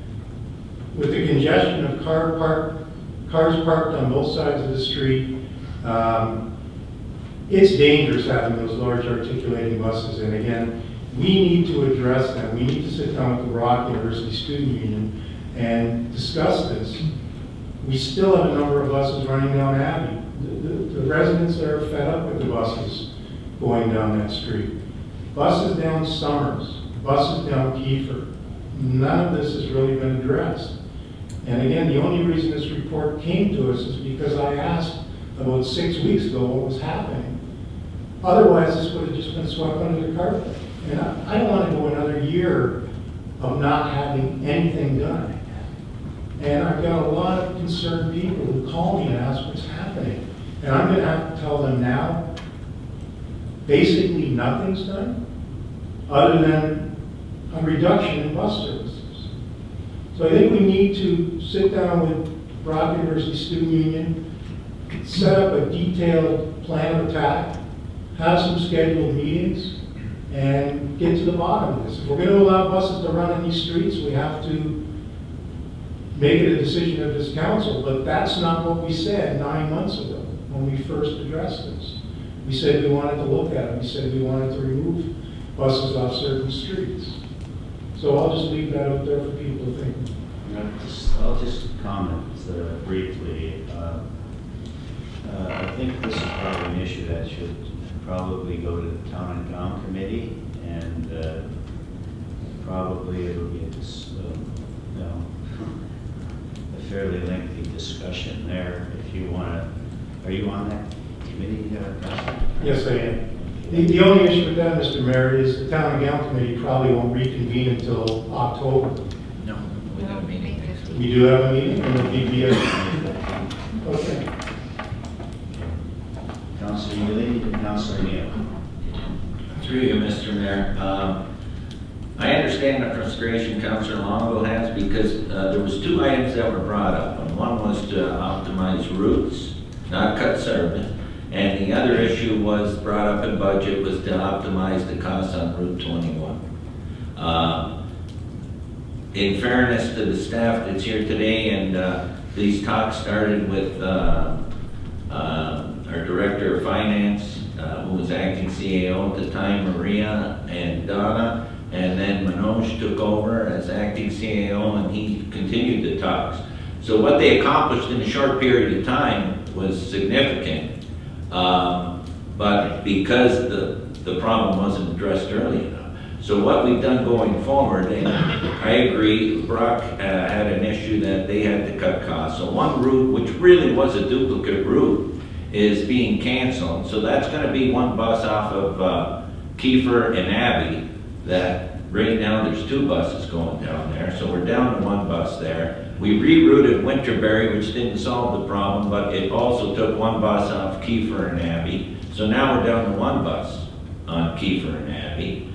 with the congestion of cars parked on both sides of the street, it's dangerous having those large articulating buses. And again, we need to address them. We need to sit down with the Brock University Student Union and discuss this. We still have a number of buses running down Abbey. The residents there are fed up with the buses going down that street. Buses down Summers, buses down Kiefer. None of this has really been addressed. And again, the only reason this report came to us is because I asked about 6 weeks ago what was happening. Otherwise, this would have just been swept under the carpet. And I don't want to go another year of not having anything done. And I've got a lot of concerned people who call me and ask what's happening. And I'm going to have to tell them now, basically nothing's done, other than a reduction in bus services. So I think we need to sit down with Brock University Student Union, set up a detailed plan of attack, have some scheduled meetings, and get to the bottom of this. If we're going to allow buses to run in these streets, we have to make it a decision of this council, but that's not what we said 9 months ago when we first addressed this. We said we wanted to look at it. We said we wanted to remove buses off certain streets. So I'll just leave that out there for people to think. I'll just comment briefly. I think this is probably an issue that should probably go to the Town and Gown Committee, and probably it'll be a fairly lengthy discussion there. If you want to, are you on that committee, Councilor? Yes, I am. The only issue with that, Mr. Mayor, is the Town and Gown Committee probably won't reconvene until October. No, we got a meeting next week. We do have a meeting, and it'll be okay. Councilor Ely and Councilor Neal. Through you, Mr. Mayor. I understand the frustration Councilor Longo has because there was 2 items that were brought up. And one was to optimize routes, not cut service. And the other issue was brought up in budget was to optimize the costs on Route 21. In fairness to the staff that's here today, and these talks started with our Director of Finance, who was acting CAO at the time, Maria and Donna, and then Manoj took over as acting CAO, and he continued the talks. So what they accomplished in a short period of time was significant, but because the problem wasn't addressed early enough. So what we've done going forward, and I agree, Brock had an issue that they had to cut costs. So one route, which really was a duplicate route, is being canceled. So that's going to be one bus off of Kiefer and Abbey. That right now there's 2 buses going down there. So we're down to 1 bus there. We rerouted Winterberry, which didn't solve the problem, but it also took 1 bus off Kiefer and Abbey. So now we're down to 1 bus on Kiefer and Abbey,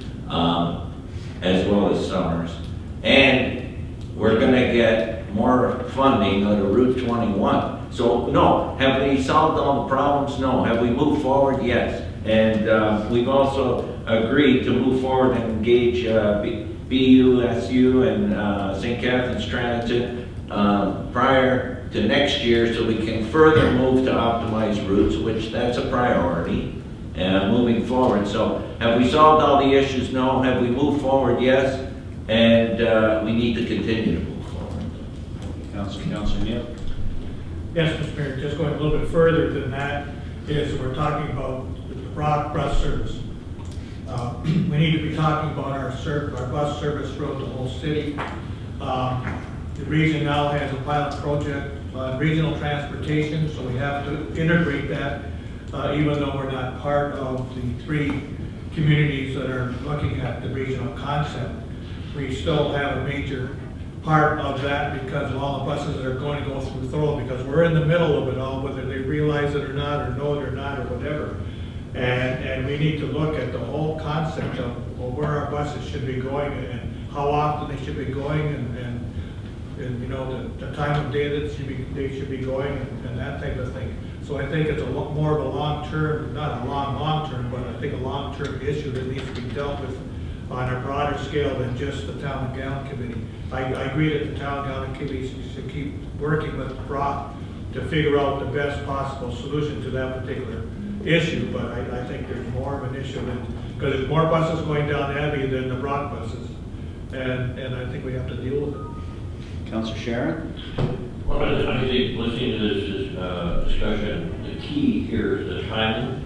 as well as Summers. And we're going to get more funding out of Route 21. So no, have we solved all the problems? No. Have we moved forward? Yes. And we've also agreed to move forward and engage BUSU and St. Catherine's Transit prior to next year so we can further move to optimize routes, which that's a priority moving forward. So have we solved all the issues? No. Have we moved forward? Yes. And we need to continue to move forward. Councilor Neal. Yes, Mr. Mayor, just going a little bit further than that is we're talking about the Brock bus service. We need to be talking about our bus service throughout the whole city. The region now has a pilot project on regional transportation, so we have to integrate that, even though we're not part of the 3 communities that are looking at the regional concept. We still have a major part of that because of all the buses that are going to go through Thorold, because we're in the middle of it all, whether they realize it or not, or know it or not, or whatever. And we need to look at the whole concept of where our buses should be going and how often they should be going and and you know, the time of day that they should be going and that type of thing. So I think it's more of a long-term, not a long-term, but I think a long-term issue that needs to be dealt with on a broader scale than just the Town and Gown Committee. I agree that the Town and Gown Committee should keep working with Brock to figure out the best possible solution to that particular issue, but I think there's more of an issue because there's more buses going down Abbey than the Brock buses, and I think we have to deal with it. Councilor Sharon? Well, I think listening to this discussion, the key here is the timing.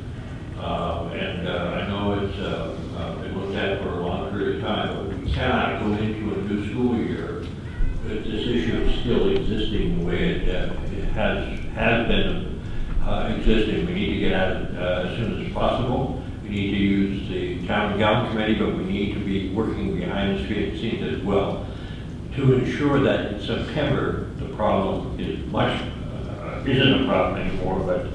And I know it's been looked at for a long period of time, but we cannot go into a new school year with this issue still existing the way it has been existing. We need to get at it as soon as possible. We need to use the Town and Gown Committee, but we need to be working behind the scenes as well to ensure that in September the problem is isn't a problem anymore, but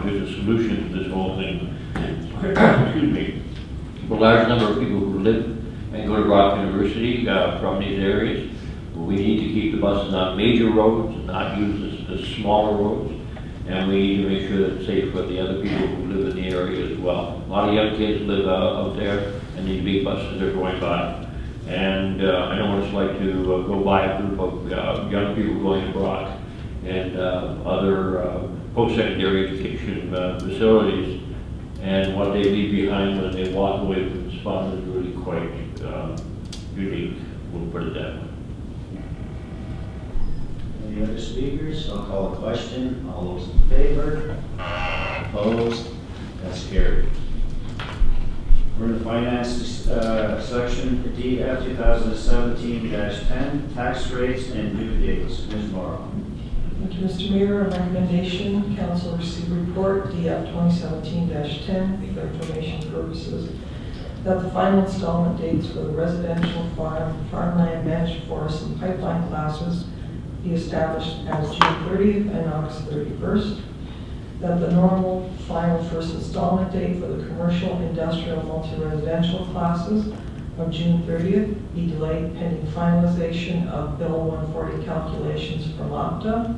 there's a solution to this whole thing. Excuse me. A large number of people who live and go to Brock University from these areas. We need to keep the buses on major roads and not use the smaller roads. And we need to make sure that it's safe for the other people who live in the area as well. A lot of young kids live out there, and these big buses are going by. And I know what it's like to go by a group of young people going to Brock and other post-secondary education facilities, and what they leave behind when they walk away from the spot is really quite unique. We'll put it that way. Any other speakers? I'll call a question. All those in favor? Opposed? That's carried. We're in the finance section, DF 2017-10, tax rates and due dates. Ms. Morrow. Thank you, Mr. Mayor. On recommendation, council received report DF 2017-10 for information purposes that the final installment dates for the residential farmland, managed forest, and pipeline classes be established as June 30th and August 31st. That the normal final first installment date for the commercial, industrial, multi-residential classes of June 30th be delayed pending finalization of Bill 140 calculations from OPTA.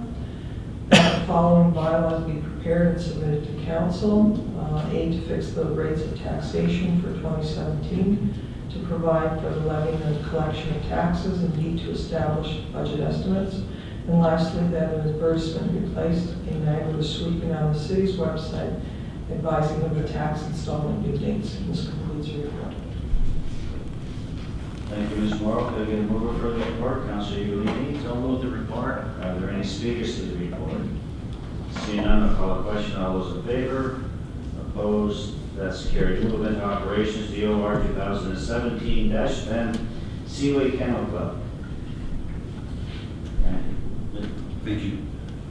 That the following bylaws be prepared and submitted to council. A, to fix the rates of taxation for 2017, to provide for the levying and collection of taxes, and B, to establish budget estimates. And lastly, that an advertisement be placed in Niagara sweeping on the city's website advising of the tax installment due dates. This concludes your report. Thank you, Ms. Morrow. Could I get a mover for the report? Councilor Ioannini. So move the report. Are there any speakers to the report? Seeing none, I'll call a question. All those in favor? Opposed? That's carried. Move into operations, DOR 2017-10, Seaway Kennel Club. Thank you.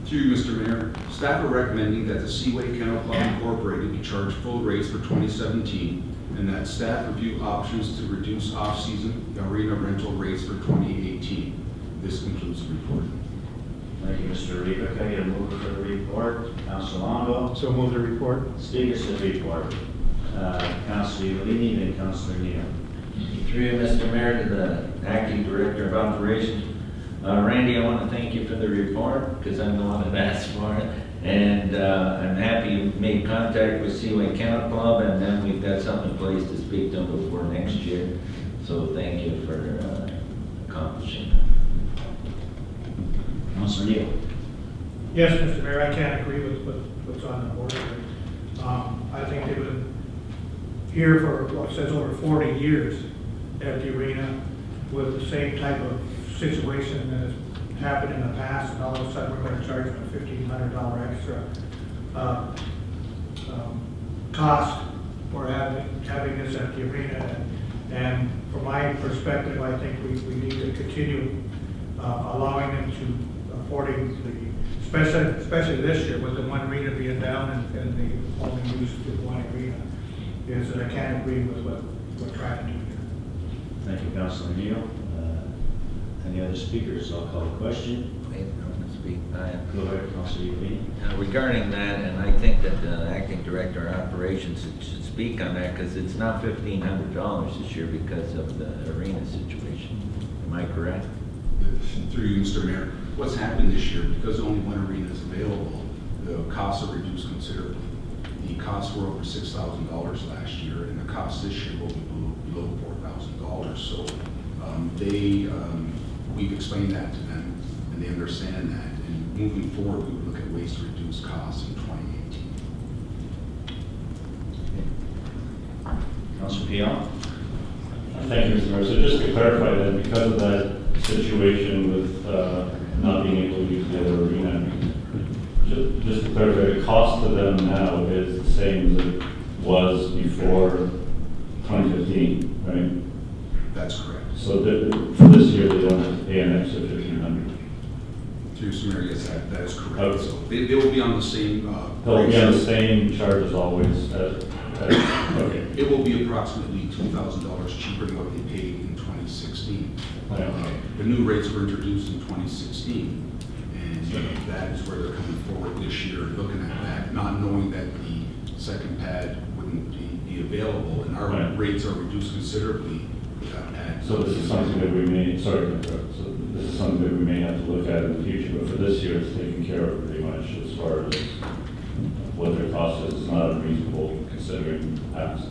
Through you, Mr. Mayor, staff are recommending that the Seaway Kennel Club Incorporated be charged full rates for 2017, and that staff review options to reduce off-season arena rental rates for 2018. This concludes the report. Thank you, Mr. Reba. Can I get a mover for the report? Councilor Longo. So move the report. Speakers to the report. Councilor Ioannini, then Councilor Neal. Through you, Mr. Mayor, to the Acting Director of Operations. Randy, I want to thank you for the report because I'm the one that asked for it. And I'm happy you made contact with Seaway Kennel Club, and then we've got something in place to speak to them before next year. So thank you for accomplishing that. Councilor Neal. Yes, Mr. Mayor, I can't agree with what's on the board. I think they've been here for, what says over 40 years at the arena with the same type of situation that has happened in the past, and all of a sudden we're going to charge them a $1,500 extra cost for having this at the arena. And from my perspective, I think we need to continue allowing them to affording the, especially this year with the one arena being down and the only use of one arena, is that I can't agree with what we're trying to do here. Thank you, Councilor Neal. Any other speakers? I'll call the question. Wait, I want to speak. Go ahead, Councilor Ioannini. Regarding that, and I think that the Acting Director of Operations should speak on that because it's not $1,500 this year because of the arena situation. Am I correct? through you, Mr. Mayor, what's happened this year, because only one arena is available, the costs are reduced considerably. The costs were over $6,000 last year, and the costs this year will be below $4,000. So we've explained that to them, and they understand that. And moving forward, we would look at ways to reduce costs in 2018. Councilor Pio? Thank you, Mr. Mayor. So just to clarify that, because of that situation with not being able to use the other arena, just to clarify, the cost to them now is the same as it was before 2015, right? That's correct. So for this year, they don't have to pay an extra $1,500. Through you, Mr. Mayor, yes, that is correct. Okay. So they will be on the same. They'll be on the same charge as always. Okay. It will be approximately $2,000 cheaper than what they paid in 2016. Okay. The new rates were introduced in 2016, and that is where they're coming forward this year, looking at that, not knowing that the second pad wouldn't be available, and our Right. rates are reduced considerably with that pad. So this is something that we may, sorry to interrupt, so this is something that we may have to look at in the future, but for this year, it's taken care of pretty much as far as what their cost is. It's not unreasonable considering the past.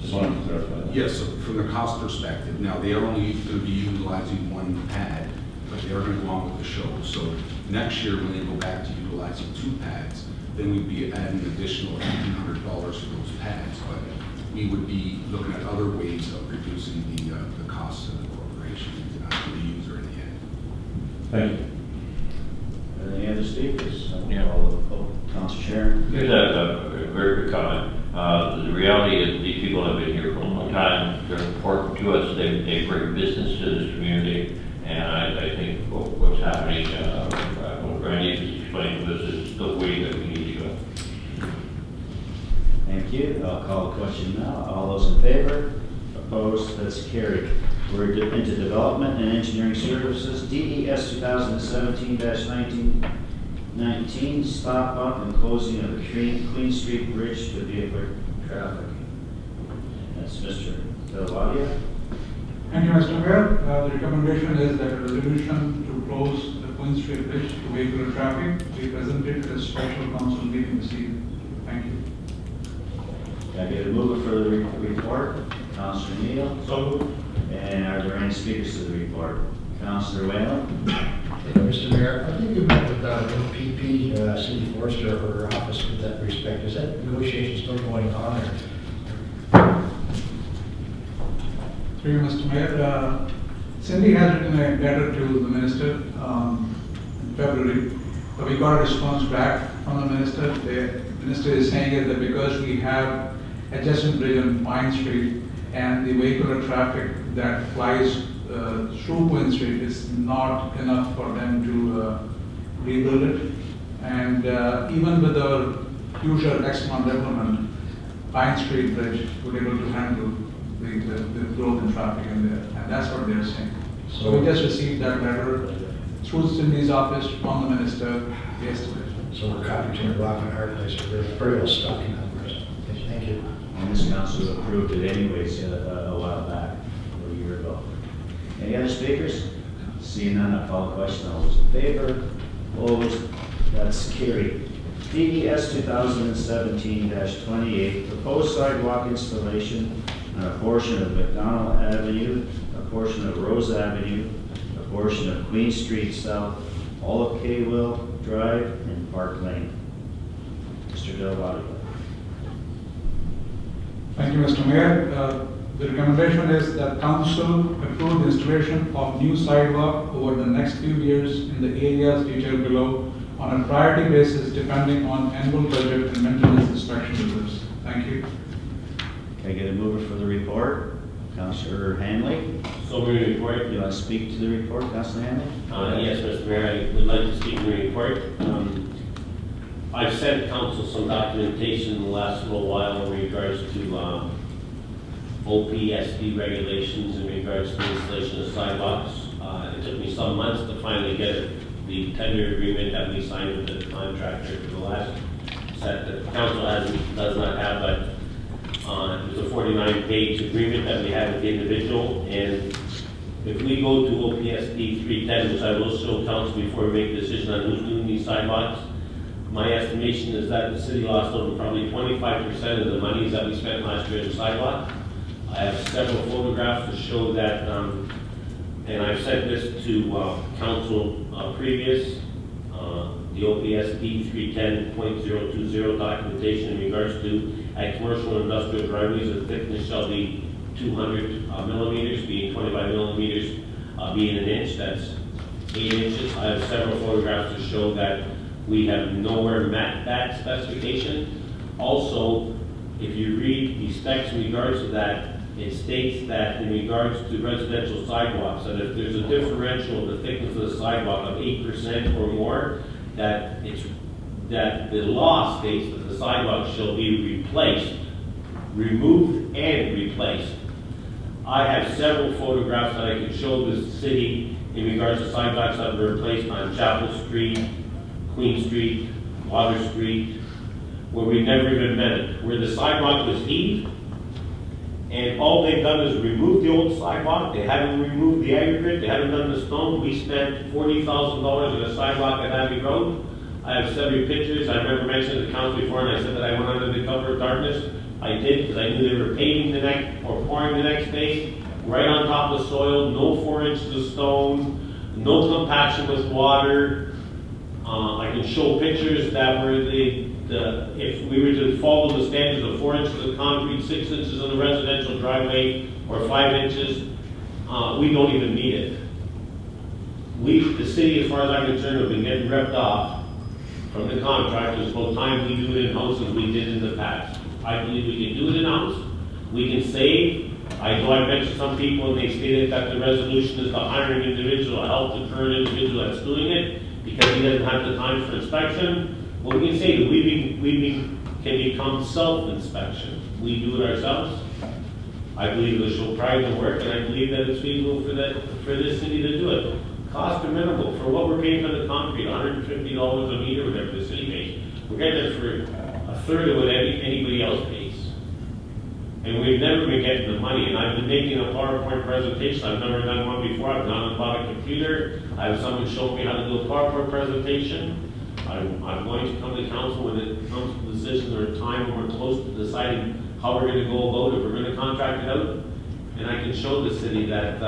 Just wanted to clarify that. Yes, so from the cost perspective, now they are only going to be utilizing one pad, but they are going to go on with the show. So next year, when they go back to utilizing two pads, then we'd be adding an additional $1,800 for those pads. But we would be looking at other ways of reducing the cost to the corporation, to the user in the end. Thank you. Any other speakers? Yeah. Councilor Sharon? Here's a very quick comment. The reality is these people have been here for a long time. They're important to us. They bring business to this community. And I think what's happening, what Randy just explained to us is the way that we need to go. Thank you. I'll call the question now. All those in favor? Opposed? That's carried. We're into Development and Engineering Services, DES 2017-19, stop up and closing of the Queen Street Bridge to vehicular traffic. That's Mr. Thorold. Thank you, Mr. Mayor. The recommendation is that a resolution to close the Queen Street Bridge to vehicular traffic be presented at a special council meeting this evening. Thank you. Can I get a mover for the report? Councilor Neal? So moved. And are there any speakers to the report? Councilor Whalen? Thank you, Mr. Mayor. I think you met with NPP, City Forester, or her office with that respect. Is that negotiation still going on? Through you, Mr. Mayor, Cindy has written a letter to the minister in February. But we got a response back from the minister. The minister is saying that because we have adjacent bridge on Pine Street and the vehicular traffic that flies through Queen Street is not enough for them to rebuild it. And even with the future Schmon development, Pine Street Bridge would be able to handle the growth in traffic in there. And that's what they're saying. So we just received that letter through Cindy's office from the minister yesterday. So we're caught between a rock and a hard place. We're pretty well stuck in that person. Thank you. And this council approved it anyways a while back, or a year ago. Any other speakers? Seeing none, I'll call the question. All those in favor? Opposed? That's carried. DES 2017-28, proposed sidewalk installation on a portion of McDonald Avenue, a portion of Rose Avenue, a portion of Queen Street South, all of K-Will Drive, and Park Lane. Mr. Delvato. Thank you, Mr. Mayor. The recommendation is that council approve the installation of new sidewalk over the next few years in the areas detailed below on a priority basis depending on annual budget and maintenance inspection reserves. Thank you. Can I get a mover for the report? Councilor Hanley? So moved report. You want to speak to the report, Councilor Hanley? Yes, Mr. Mayor, I would like to speak to the report. I've sent council some documentation in the last little while in regards to OPSD regulations in regards to the installation of sidewalks. It took me some months to finally get the tender agreement that we signed with the contractor for the last set that the council does not have, but it was a 49-page agreement that we had with the individual, and if we go to OPSD 310, which I will show council before we make a decision on who's doing these sidewalks, my estimation is that the city lost over probably 25% of the monies that we spent last year in sidewalk. I have several photographs to show that, and I've sent this to council previous, the OPSD 310.020 documentation in regards to at commercial and industrial driveways, the thickness shall be 200 millimeters, being 25 millimeters, being an inch, that's 8 inches. I have several photographs to show that we have nowhere met that specification. Also, if you read the specs in regards to that, it states that in regards to residential sidewalks, that if there's a differential in the thickness of the sidewalk of 8% or more, that the law states that the sidewalk shall be replaced, removed and replaced. I have several photographs that I can show the city in regards to sidewalks that were replaced on Chapel Street, Queen Street, Water Street, where we never even met it, where the sidewalk was heaved, and all they've done is remove the old sidewalk. They haven't removed the aggregate, they haven't done the stone. We spent $40,000 on a sidewalk at Abbey Road. I have several pictures. I remember mentioning to the council before, and I said that I went under the cover of darkness. I did, because I knew they were paving the next, or pouring the next day, right on top of the soil, no 4 inches of stone, no compaction with water. I can show pictures that were if we were to follow the standards of 4 inches of concrete, 6 inches in the residential driveway, or 5 inches, we don't even need it. The city, as far as I'm concerned, have been getting ripped off from the contractors, both time we do it in-house as we did in the past. I believe we can do it in-house. We can save. I know I mentioned some people and they stated that the resolution is to hire an individual, help the current individual that's doing it because he doesn't have the time for inspection. Well, we can say that we can become self-inspection. We do it ourselves. I believe it'll show pride in the work, and I believe that it's feasible for this city to do it. Costs are minimal. For what we're paying for the concrete, $150 a meter, whatever the city pays. We're getting it for a third of what anybody else pays. And we've never been getting the money. And I've been making a PowerPoint presentation. I've never done one before. I've gone and bought a computer. I have someone show me how to do a PowerPoint presentation. I'm going to come to council when it comes to decisions or a time when we're close to deciding how we're going to go about it. We're going to contract it out. And I can show the city that,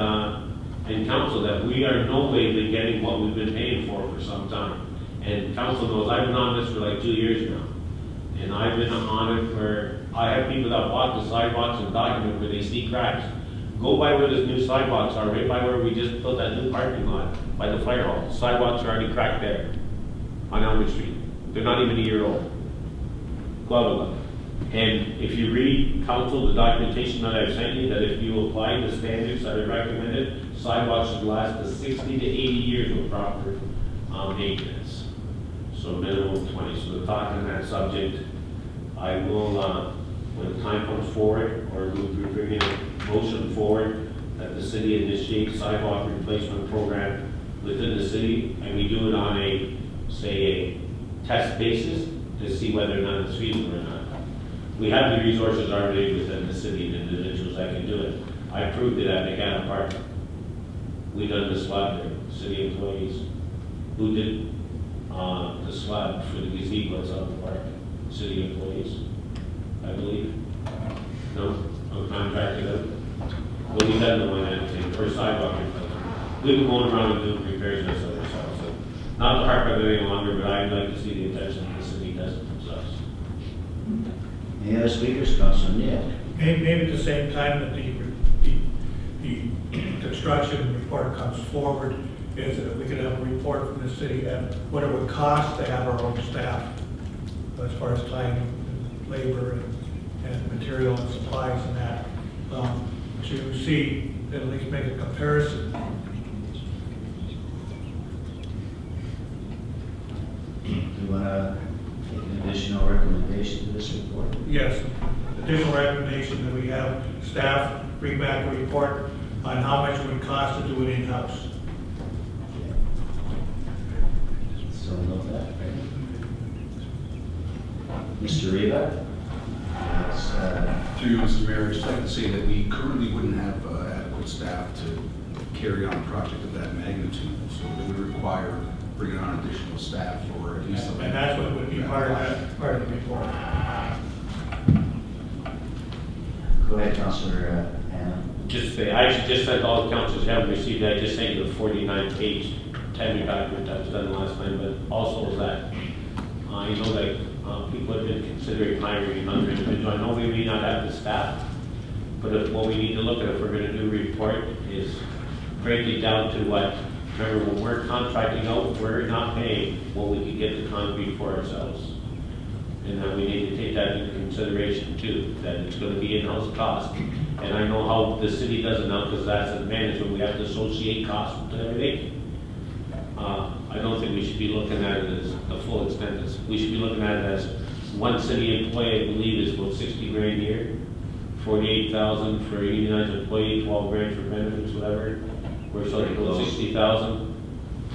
and council, that we are no way been getting what we've been paying for some time. And council knows I've been on this for like 2 years now. And I've been on it where I have people that walk the sidewalks and document where they see cracks. Go by where those new sidewalks are, right by where we just built that new parking lot, by the fire hall. The sidewalks are already cracked there on Elm Street. They're not even a year old. Go out and look. And if you read, council, the documentation that I've sent you, that if you apply the standards that are recommended, sidewalks should last to 60 to 80 years with proper maintenance. So minimum 20. So to talk on that subject, I will, when the time comes forward, or we're bringing a motion forward, that the city initiate sidewalk replacement program within the city, and we do it on a, say, a test basis to see whether or not it's feasible or not. We have the resources already within the city and individuals that can do it. I proved it at McAnna Park. We done the slab there, city employees. Who did the slab for the gazebo outside the park? City employees, I believe. No contracted out. Well, we done the one that for sidewalk replacement. We've been going around and doing repairs ourselves. So not to harp on it any longer, but I'd like to see the intention that the city does it themselves. Any other speakers? Councilor Neal. Maybe at the same time that the construction report comes forward, is that we could have a report from the city at what it would cost to have our own staff, as far as time, and labor, and material and supplies and that, to see, at least make a comparison. Do you want to make an additional recommendation to this report? Yes, additional recommendation that we have staff bring back a report on how much it would cost to do it in-house. So note that, right? Mr. Riva? Through you, Mr. Mayor, I'd just like to say that we currently wouldn't have adequate staff to carry on a project of that magnitude. So it would require bringing on additional staff or at least. And that's what would be part of the report. Go ahead, Councilor Hannah. Just say, I actually just sent all the councils who haven't received it, I just sent you the 49-page tally document that was done last time, but also that, you know, that people have been considering hiring another individual. I know we may not have the staff, but what we need to look at if we're gonna do a report is break it down to what, remember, when we're contracting out, we're not paying what we could get the concrete for ourselves. And we need to take that into consideration too, that it's gonna be in-house cost. And I know how the city does it now, because that's an advantage when we have to associate costs with everything. I don't think we should be looking at it as the full extent. We should be looking at it as one city employee, I believe, is about 60 grand a year, 48,000 for a unionized employee, 12 grand for benefits, whatever. We're talking about 60,000,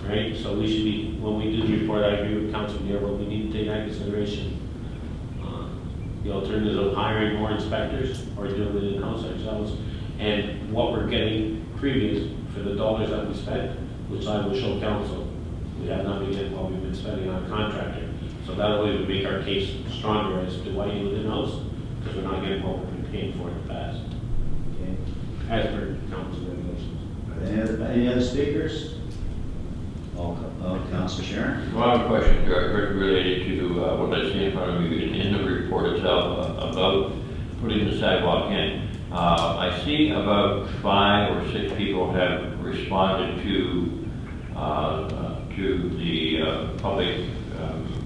right? So we should be, when we do the report, I agree with Councilor Neal, but we need to take that into consideration. The alternative of hiring more inspectors or doing it in-house ourselves, and what we're getting previous for the dollars that we spent, which I will show council. We have not been getting what we've been spending on a contractor. So that way would make our case stronger as to why you do it in-house, because we're not getting what we've been paying for in the past. Okay. As per council regulations. Any other speakers? Councilor Sharon? One question related to what I see in front of me in the report itself about putting the sidewalk in. I see about 5 or 6 people have responded to the public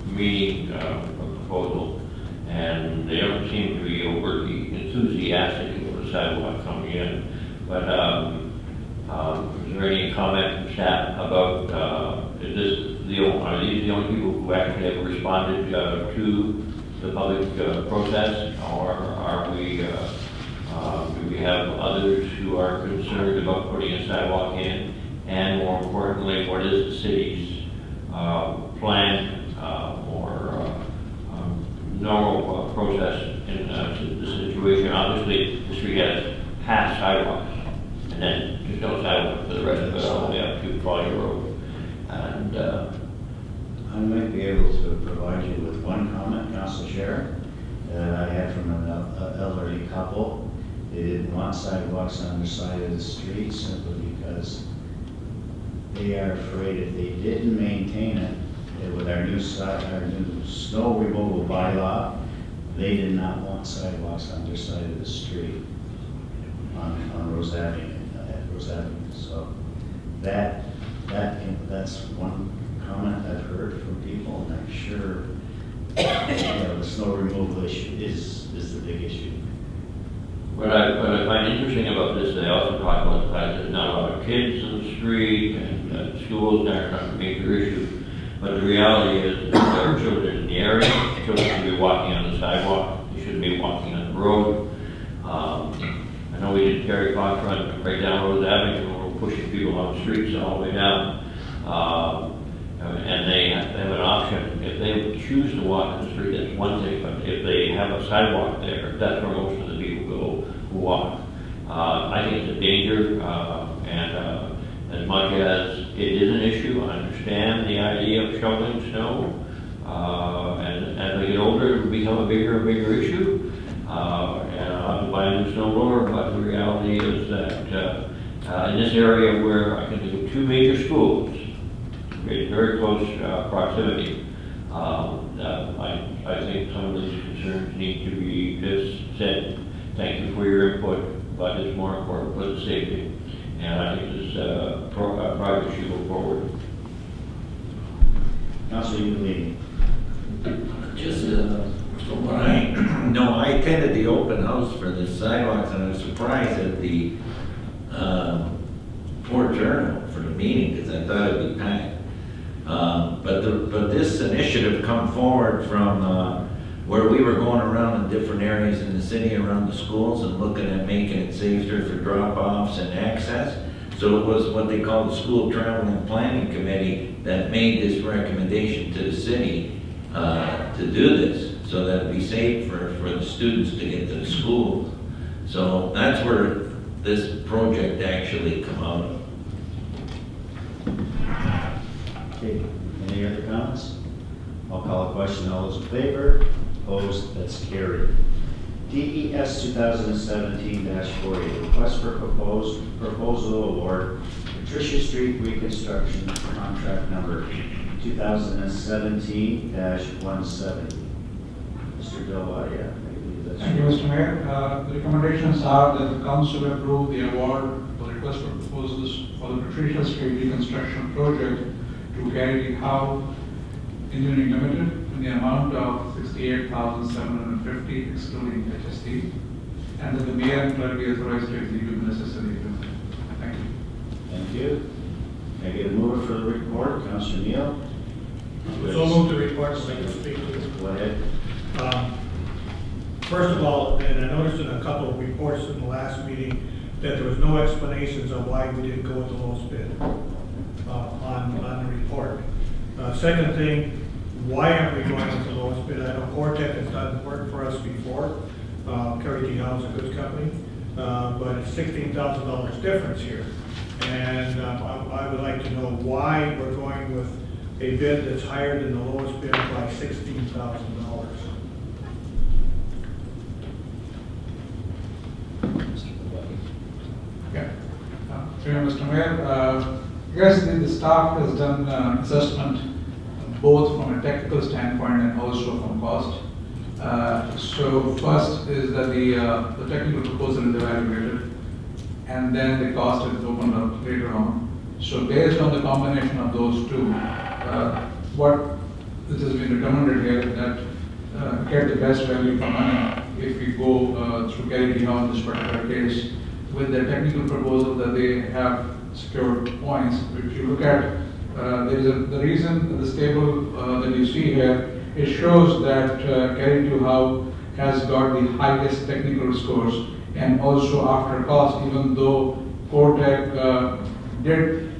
meeting proposal, and they don't seem to be overly enthusiastic about the sidewalk coming in. But is there any comment from staff about are these the only people who actually have responded to the public process, or are we do we have others who are concerned about putting a sidewalk in? And more importantly, what is the city's plan or normal process in the situation? Obviously, the street has half sidewalks, and then there's no sidewalk for the rest of it all the way up to Collier Road. And I might be able to provide you with one comment, Councilor Sharon, that I had from an elderly couple. They didn't want sidewalks on their side of the street simply because they are afraid if they didn't maintain it with our new snow removal bylaw, they did not want sidewalks on their side of the street on Rose Avenue. So that's one comment I've heard from people, and I'm sure the snow removal issue is the big issue. What I find interesting about this, they also talk about the fact that there's not a lot of kids in the street, and schools are not a major issue. But the reality is that there are children in the area. Children should be walking on the sidewalk. They shouldn't be walking on the road. I know we did Terry Fox run right down Rose Avenue, where we're pushing people on the streets all the way down. And they have an option. If they choose to walk in the street, that's one thing. But if they have a sidewalk there, that's where most of the people go who walk. I think it's a danger, and as much as it is an issue, I understand the idea of shoveling snow. And as I get older, it will become a bigger and bigger issue. And I'll have to buy a new snowblower, but the reality is that in this area where I can think of 2 major schools, in very close proximity, I think some of these concerns need to be just said. Thank you for your input, but it's more important for the safety. And I think this project should go forward. Councilor Lee. Just from what I know, I attended the open house for the sidewalks, and I was surprised at the poor turnout for the meeting, because I thought it'd be packed. But this initiative come forward from where we were going around in different areas in the city around the schools and looking at making it safer for drop-offs and access. So it was what they call the School Travel and Planning Committee that made this recommendation to the city to do this, so that it'd be safe for the students to get to the school. So that's where this project actually come out of. Okay, any other comments? I'll call a question. All those in favor? Opposed? That's carried. DES 2017-40, request for proposal award Patricia Street reconstruction contract number 2017-170. Mr. Delvadia, I believe that's Thank you, Mr. Mayor. The recommendations are that the council approve the award for the request for proposals for the Patricia Street reconstruction project to Gary Howe Engineering Limited in the amount of $68,750 excluding HST, and that the mayor and clerk be authorized to execute the necessary agreement. Thank you. Thank you. Can I get a mover for the report? Councilor Neal? So move the report, so I can speak to it. Go ahead. First of all, and I noticed in a couple of reports in the last meeting that there was no explanations of why we didn't go with the lowest bid on the report. Second thing, why aren't we going with the lowest bid? I know Cortec has done work for us before. Kerry T. Howe is a good company, but it's $16,000 difference here. And I would like to know why we're going with a bid that's higher than the lowest bid by $16,000. Okay. Mr. Mayor, yes, the staff has done assessment both from a technical standpoint and also from cost. So first is that the technical proposal is evaluated, and then the cost is opened up later on. So based on the combination of those two, what it has been recommended here is that get the best value for money if we go through Kerry T. Howe in this particular case with the technical proposal that they have secured points. If you look at the reason this table that you see here, it shows that Kerry T. Howe has got the highest technical scores, and also after cost, even though Cortec did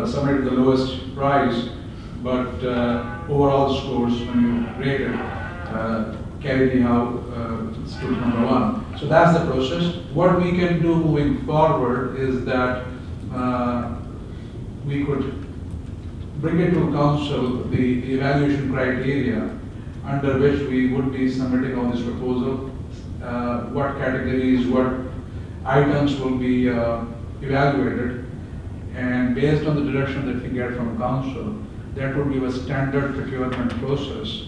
submit the lowest price, but overall scores when you rate it, Kerry T. Howe stood number one. So that's the process. What we can do moving forward is that we could bring it to council the evaluation criteria under which we would be submitting on this proposal, what categories, what items will be evaluated, and based on the direction that we get from council, that would be a standard procurement process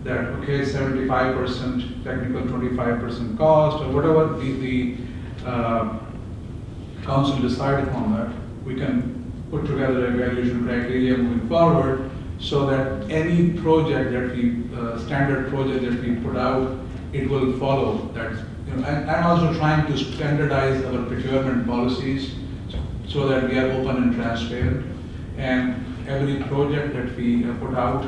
that, okay, 75% technical, 25% cost, or whatever the council decide upon that, we can put together evaluation criteria moving forward so that any project that we, standard project that we put out, it will follow that. And also trying to standardize our procurement policies so that we are open and transparent. And every project that we put out,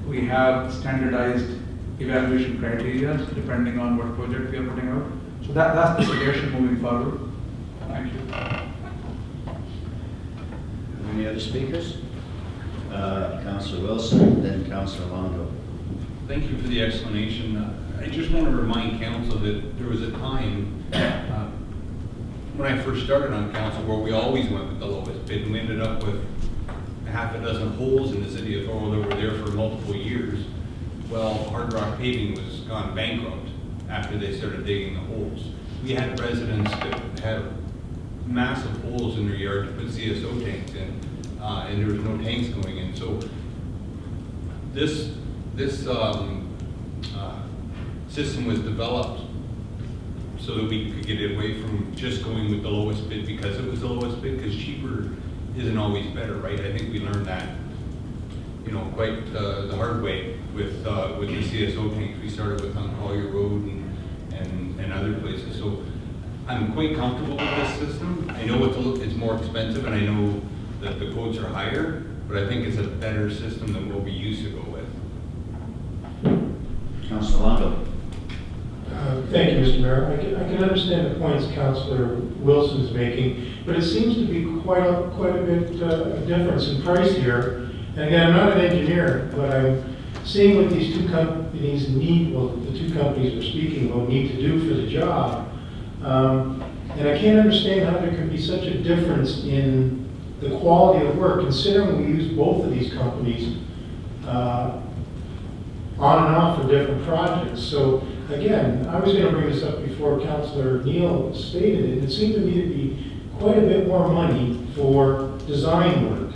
we have standardized evaluation criteria depending on what project we are putting out. So that's the suggestion moving forward. Thank you. Any other speakers? Councilor Wilson, then Councilor Longo. Thank you for the explanation. I just want to remind council that there was a time when I first started on council where we always went with the lowest bid, and we ended up with half a dozen holes in the city of Thorold that were there for multiple years. Well, Hard Rock Paving was gone bankrupt after they started digging the holes. We had residents that had massive holes in their yard to put CSO tanks in, and there was no tanks going in. So this system was developed so that we could get away from just going with the lowest bid because it was the lowest bid, because cheaper isn't always better, right? I think we learned that, quite the hard way with the CSO tanks. We started with on Collier Road and other places. So I'm quite comfortable with this system. I know it's more expensive, and I know that the quotes are higher, but I think it's a better system than what we used to go with. Councilor Longo. Thank you, Mr. Mayor. I can understand the points Councilor Wilson is making, but it seems to be quite a bit difference in price here. And again, I'm not an engineer, but I'm seeing what these two companies need, well, the two companies we're speaking about need to do for the job. And I can't understand how there could be such a difference in the quality of work, considering we use both of these companies on and off for different projects. So again, I was going to bring this up before Councillor Neal stated it. It seemed to me to be quite a bit more money for design work.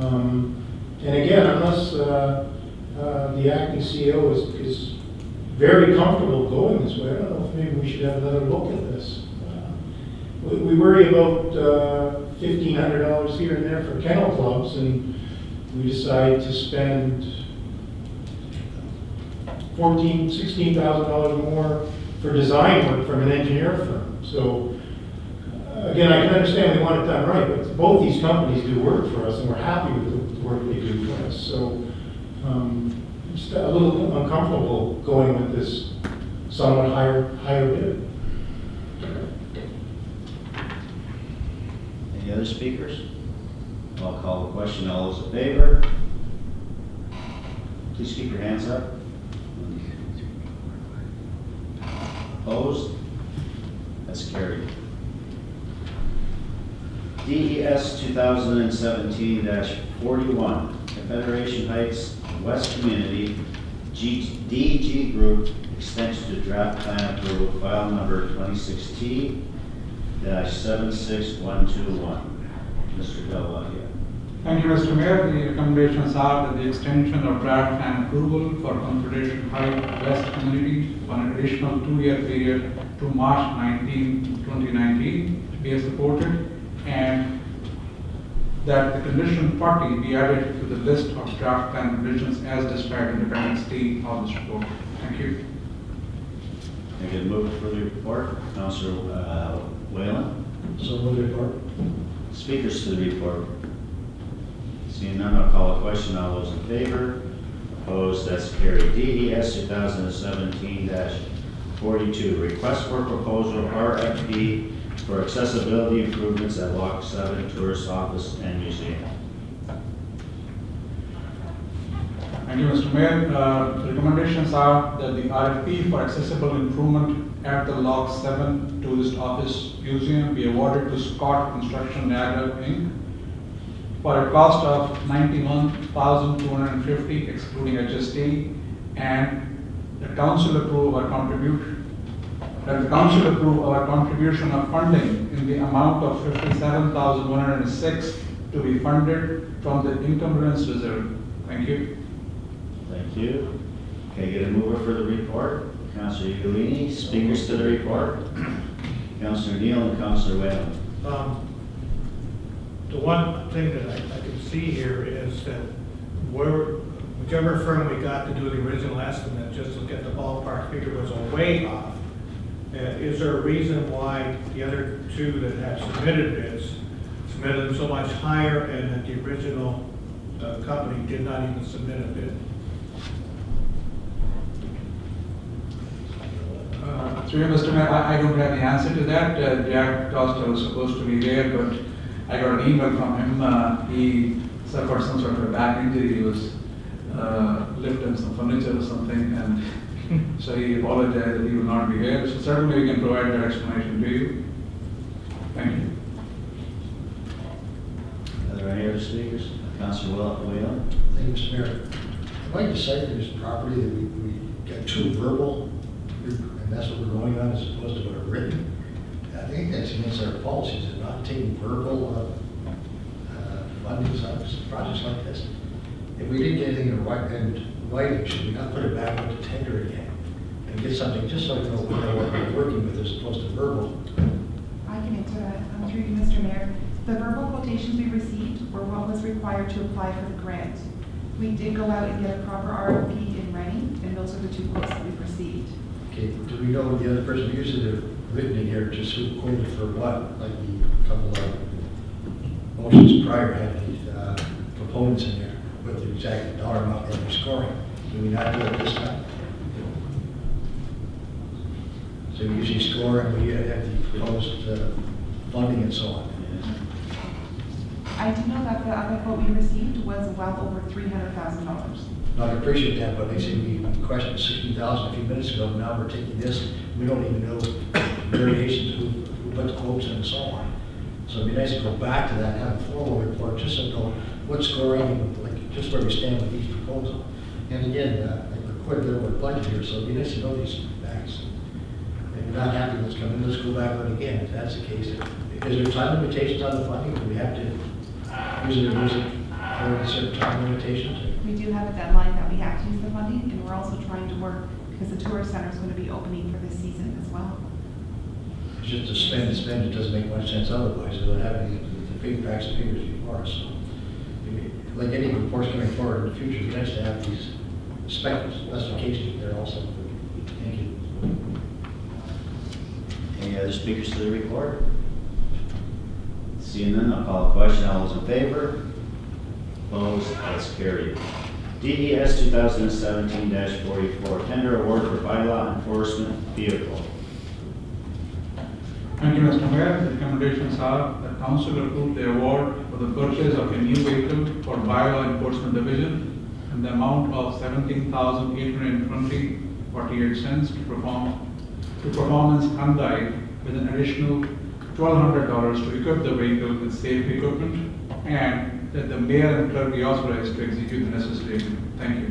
And again, unless the acting CEO is very comfortable going this way, I don't know if maybe we should have another look at this. We worry about $1,500 here and there for kennel clubs, and we decide to spend $16,000 more for design work from an engineer firm. So again, I can understand we want it done right, but both these companies do work for us, and we're happy with the work they do for us. So I'm just a little uncomfortable going with this somewhat higher bid. Any other speakers? I'll call the question. All those in favor? Please keep your hands up. Opposed? That's carried. DES 2017-41, Confederation Heights West Community, DG Group, extension to draft plan approval, file number 2016-76121. Mr. Delvadia. Thank you, Mr. Mayor. The recommendations are that the extension of draft plan approval for Confederation Heights West Community for an additional 2-year period to March 19, 2019 be supported, and that the condition 40 be added to the list of draft plan conditions as described in Appendix D of this report. Thank you. Can I get a move for the report? Councillor Whalen. So move the report. Speakers to the report. Seeing none, I'll call a question. All those in favor? Opposed? That's carried. DES 2017-42, request for proposal RFP for accessibility improvements at Lock 7 Tourist Office and Museum. Thank you, Mr. Mayor. The recommendations are that the RFP for accessible improvement at the Lock 7 Tourist Office Museum be awarded to Scott Construction Niagara Inc. for a cost of $91,250 excluding HST, and the council approve our contribution of funding in the amount of $57,106 to be funded from the encumbrance reserve. Thank you. Thank you. Can I get a mover for the report? Councillor Ugolini. Speakers to the report? Councillor Neal and Councillor Whalen. The one thing that I can see here is that whichever firm we got to do the original estimate, just to get the ballpark figure, was way off. Is there a reason why the other two that have submitted bids submitted them so much higher, and that the original company did not even submit a bid? Through you, Mr. Mayor, I don't have the answer to that. Jack Costa was supposed to be there, but I got an email from him. He suffered some sort of a back injury. He was lifting some furniture or something, and so he apologized that he will not be here. So certainly we can provide that explanation to you. Thank you. Are there any other speakers? Councillor Whalen. Thank you, Mr. Mayor. I'd like to say for this property that we got two verbal, and that's what we're going on as opposed to what are written. I think that's against our policies of not taking verbal funding on projects like this. If we didn't get anything in writing, should we not put it back into tender again and get something just so we know what we're working with as opposed to verbal? I can answer that. Through you, Mr. Mayor. The verbal quotations we received were what was required to apply for the grant. We did go out and get a proper RFP in writing, and those are the two quotes that we've received. Okay, do we know what the other person uses it written in here, just who quoted for what? Like the couple of motions prior had the components in there with the exact dollar amount that we're scoring. Do we not do it this time? So we usually score and we have the proposed funding and so on. I do know that the other quote we received was well over $300,000. No, I appreciate that, but they say we questioned 60,000 a few minutes ago. Now we're taking this. We don't even know variations, who put the quotes in and so on. So it'd be nice to go back to that, and have a formal report, just to know what's going, like, just where we stand with each proposal. And again, like, we're quite a bit over budget here, so it'd be nice to know these facts. If you're not happy, let's come in, let's go back on again, if that's the case. Because there's time limitations on the funding, do we have to use it or lose it for certain time limitations? We do have a deadline that we have to use the funding, and we're also trying to work, because the tourist center is going to be opening for this season as well. It's just to spend, it doesn't make much sense otherwise, without having the big facts and figures before us. So, like any reports coming forward in the future, it'd be nice to have these specifications there also. Thank you. Any other speakers to the report? Seeing none, I'll call a question. All those in favor? Opposed? That's carried. DES 2017-44, tender award for bylaw enforcement vehicle. Thank you, Mr. Mayor. The recommendations are that council approve the award for the purchase of a new vehicle for bylaw enforcement division in the amount of $17,820.48 to Performance Hyundai with an additional $1,200 to equip the vehicle with safety equipment, and that the mayor and clerk be authorized to execute the necessary agreement. Thank you.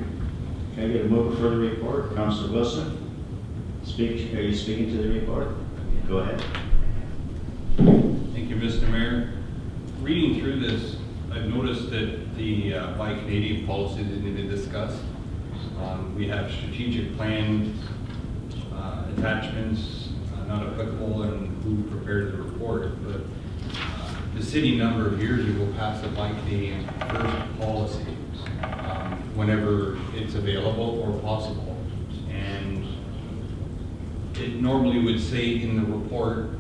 Can I get a mover for the report? Councilor Wilson? Are you speaking to the report? Go ahead. Thank you, Mr. Mayor. Reading through this, I've noticed that the Buy Canadian policy that we did discuss, we have strategic plans, attachments, not applicable, and who prepared the report, but the city a number of years ago passed the Buy Canadian first policy whenever it's available or possible. And it normally would say in the report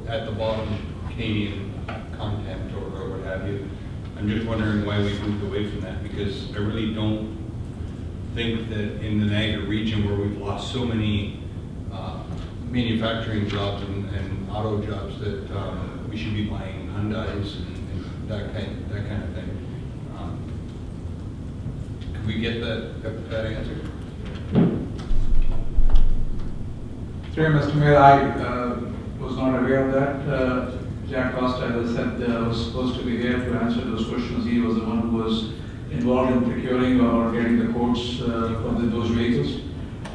at the bottom, Canadian content or what have you. I'm just wondering why we moved away from that, because I really don't think that in the Niagara region, where we've lost so many manufacturing jobs and auto jobs, that we should be buying Hyundais and that kind of thing. Could we get that answer? Sure, Mr. Mayor, I was not aware of that. Jack Costa, as I said, was supposed to be here to answer those questions. He was the one who was involved in procuring or getting the quotes for those vehicles.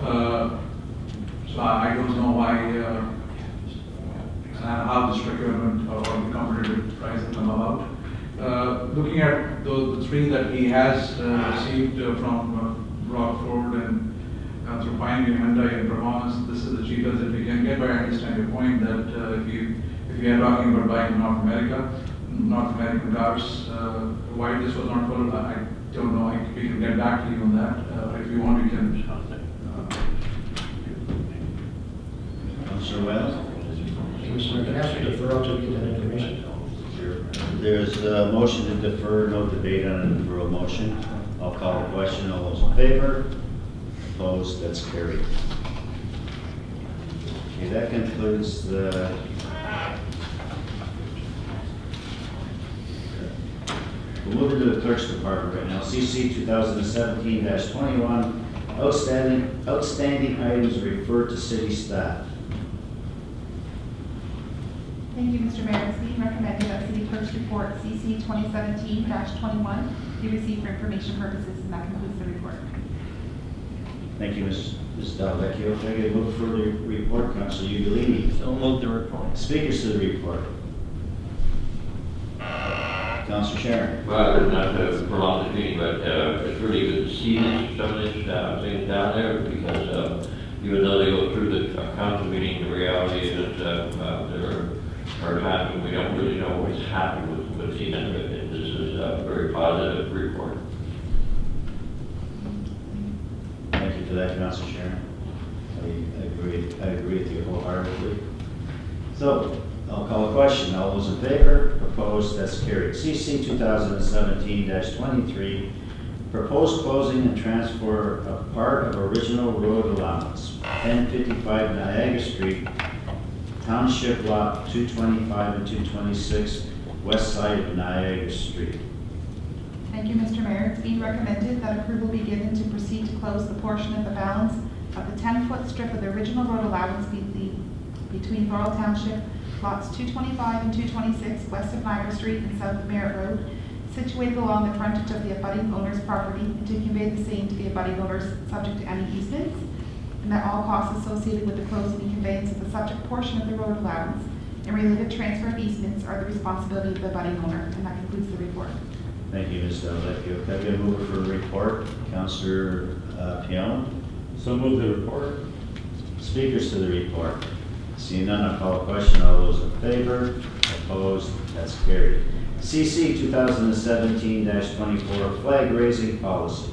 So I don't know why, how this procurement or the competitive price has come about. Looking at the three that he has received from Rockford and through Pioneer, Hyundai, and Performance, this is the cheapest that we can get. But I understand your point that if you are talking about buying North American cars, why this was not followed, I don't know. We can get back to you on that. If you want, we can. Councilor Wells? Mr. Mayor, can I ask you to defer out to get that information? There's a motion to defer, no debate on a deferral motion. I'll call the question. All those in favor? Opposed? That's carried. Okay, that concludes the we'll move into the clerk's department right now. CC 2017-21, outstanding items referred to city staff. Thank you, Mr. Mayor. It's being recommended that City Clerk's Report CC 2017-21 be received for information purposes, and that concludes the report. Thank you, Ms. Dalvecchio. Can I get a move for the report, Councilor Ugolini? So move the report. Speakers to the report. Councilor Sharon. Well, not to prolong the meeting, but it's really good to see some of these things down there, because even though they go through the council meeting, the reality is that there are times when we don't really know what's happening with the end of it. This is a very positive report. Thank you for that, Councilor Sharon. I agree with you wholeheartedly. So, I'll call a question. All those in favor? Opposed? That's carried. CC 2017-23, proposed closing and transfer of part of original road allowance, 1055 Niagara Street, Township Lot 225 and 226, west side of Niagara Street. Thank you, Mr. Mayor. It's being recommended that approval be given to proceed to close the portion of the balance of the 10-foot strip of the original road allowance between Thorold Township, lots 225 and 226 west of Niagara Street and south of Merritt Road, situated along the frontage of the abutting owner's property, and to convey the same to the abutting owners subject to any easements, and that all costs associated with the closing and conveyance of the subject portion of the road allowance and related transfer of easements are the responsibility of the abutting owner, and that concludes the report. Thank you, Ms. Delvecchio. Can I get a mover for the report? Councillor Pion. So move the report. Speakers to the report. Seeing none, I'll call a question. All those in favor? Opposed? That's carried. CC 2017-24, flag raising policy.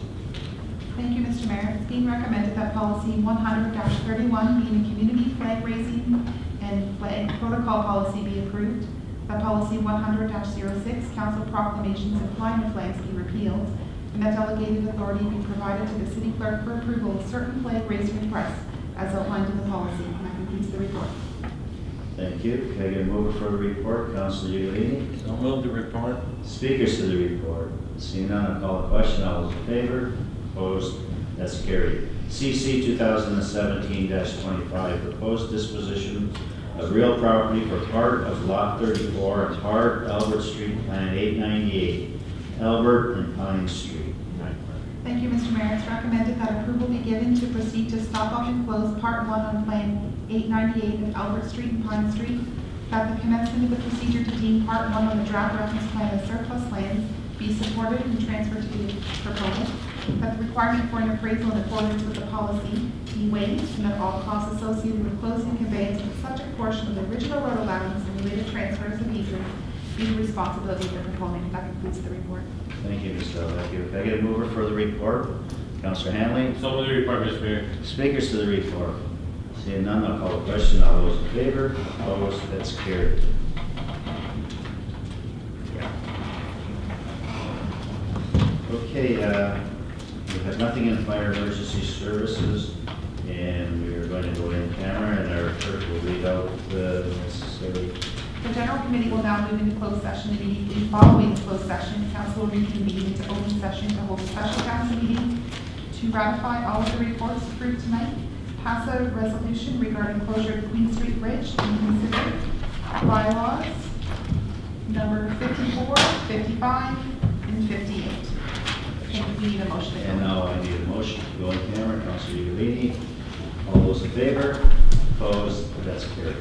Thank you, Mr. Mayor. It's being recommended that policy 100-31, being a community flag raising and flag protocol policy, be approved. That policy 100-06, council proclamations and flying of flags, be repealed. And that delegated authority be provided to the city clerk for approval of certain flag raising requests as outlined in the policy. And that concludes the report. Thank you. Can I get a mover for the report? Councillor Ugolini. So move the report. Speakers to the report. Seeing none, I'll call a question. All those in favor? Opposed? That's carried. CC 2017-25, proposed disposition of real property for part of Lot 34 and part Albert Street, Plan 898, Albert and Pine Street. Thank you, Mr. Mayor. It's recommended that approval be given to proceed to stop up and close Part 1 on Plan 898 of Albert Street and Pine Street, that the commencement of the procedure to deem Part 1 on the draft reference plan as surplus lands be supported and transferred to the proponent, that the requirement for an appraisal in accordance with the policy be waived, and that all costs associated with closing and conveyance of the subject portion of the original road allowance and related transfers of easements be the responsibility of the proponent. That concludes the report. Thank you, Ms. Delvecchio. Can I get a mover for the report? Councillor Hanley. So move the report, Mr. Mayor. Speakers to the report. Seeing none, I'll call a question. All those in favor? Opposed? That's carried. Okay, we have nothing in fire emergency services, and we are going to go in camera, and our clerk will read out the necessary. The general committee will now move into closed session. Immediately following the closed session, council will reconvene into open session to hold a special council meeting to ratify all of the reports approved tonight, pass a resolution regarding closure of Queen Street Bridge, and consider bylaws number 54, 55, and 58. And we need a motion to go. And now I need a motion to go in camera. Councilor Ugolini. All those in favor? Opposed? That's carried.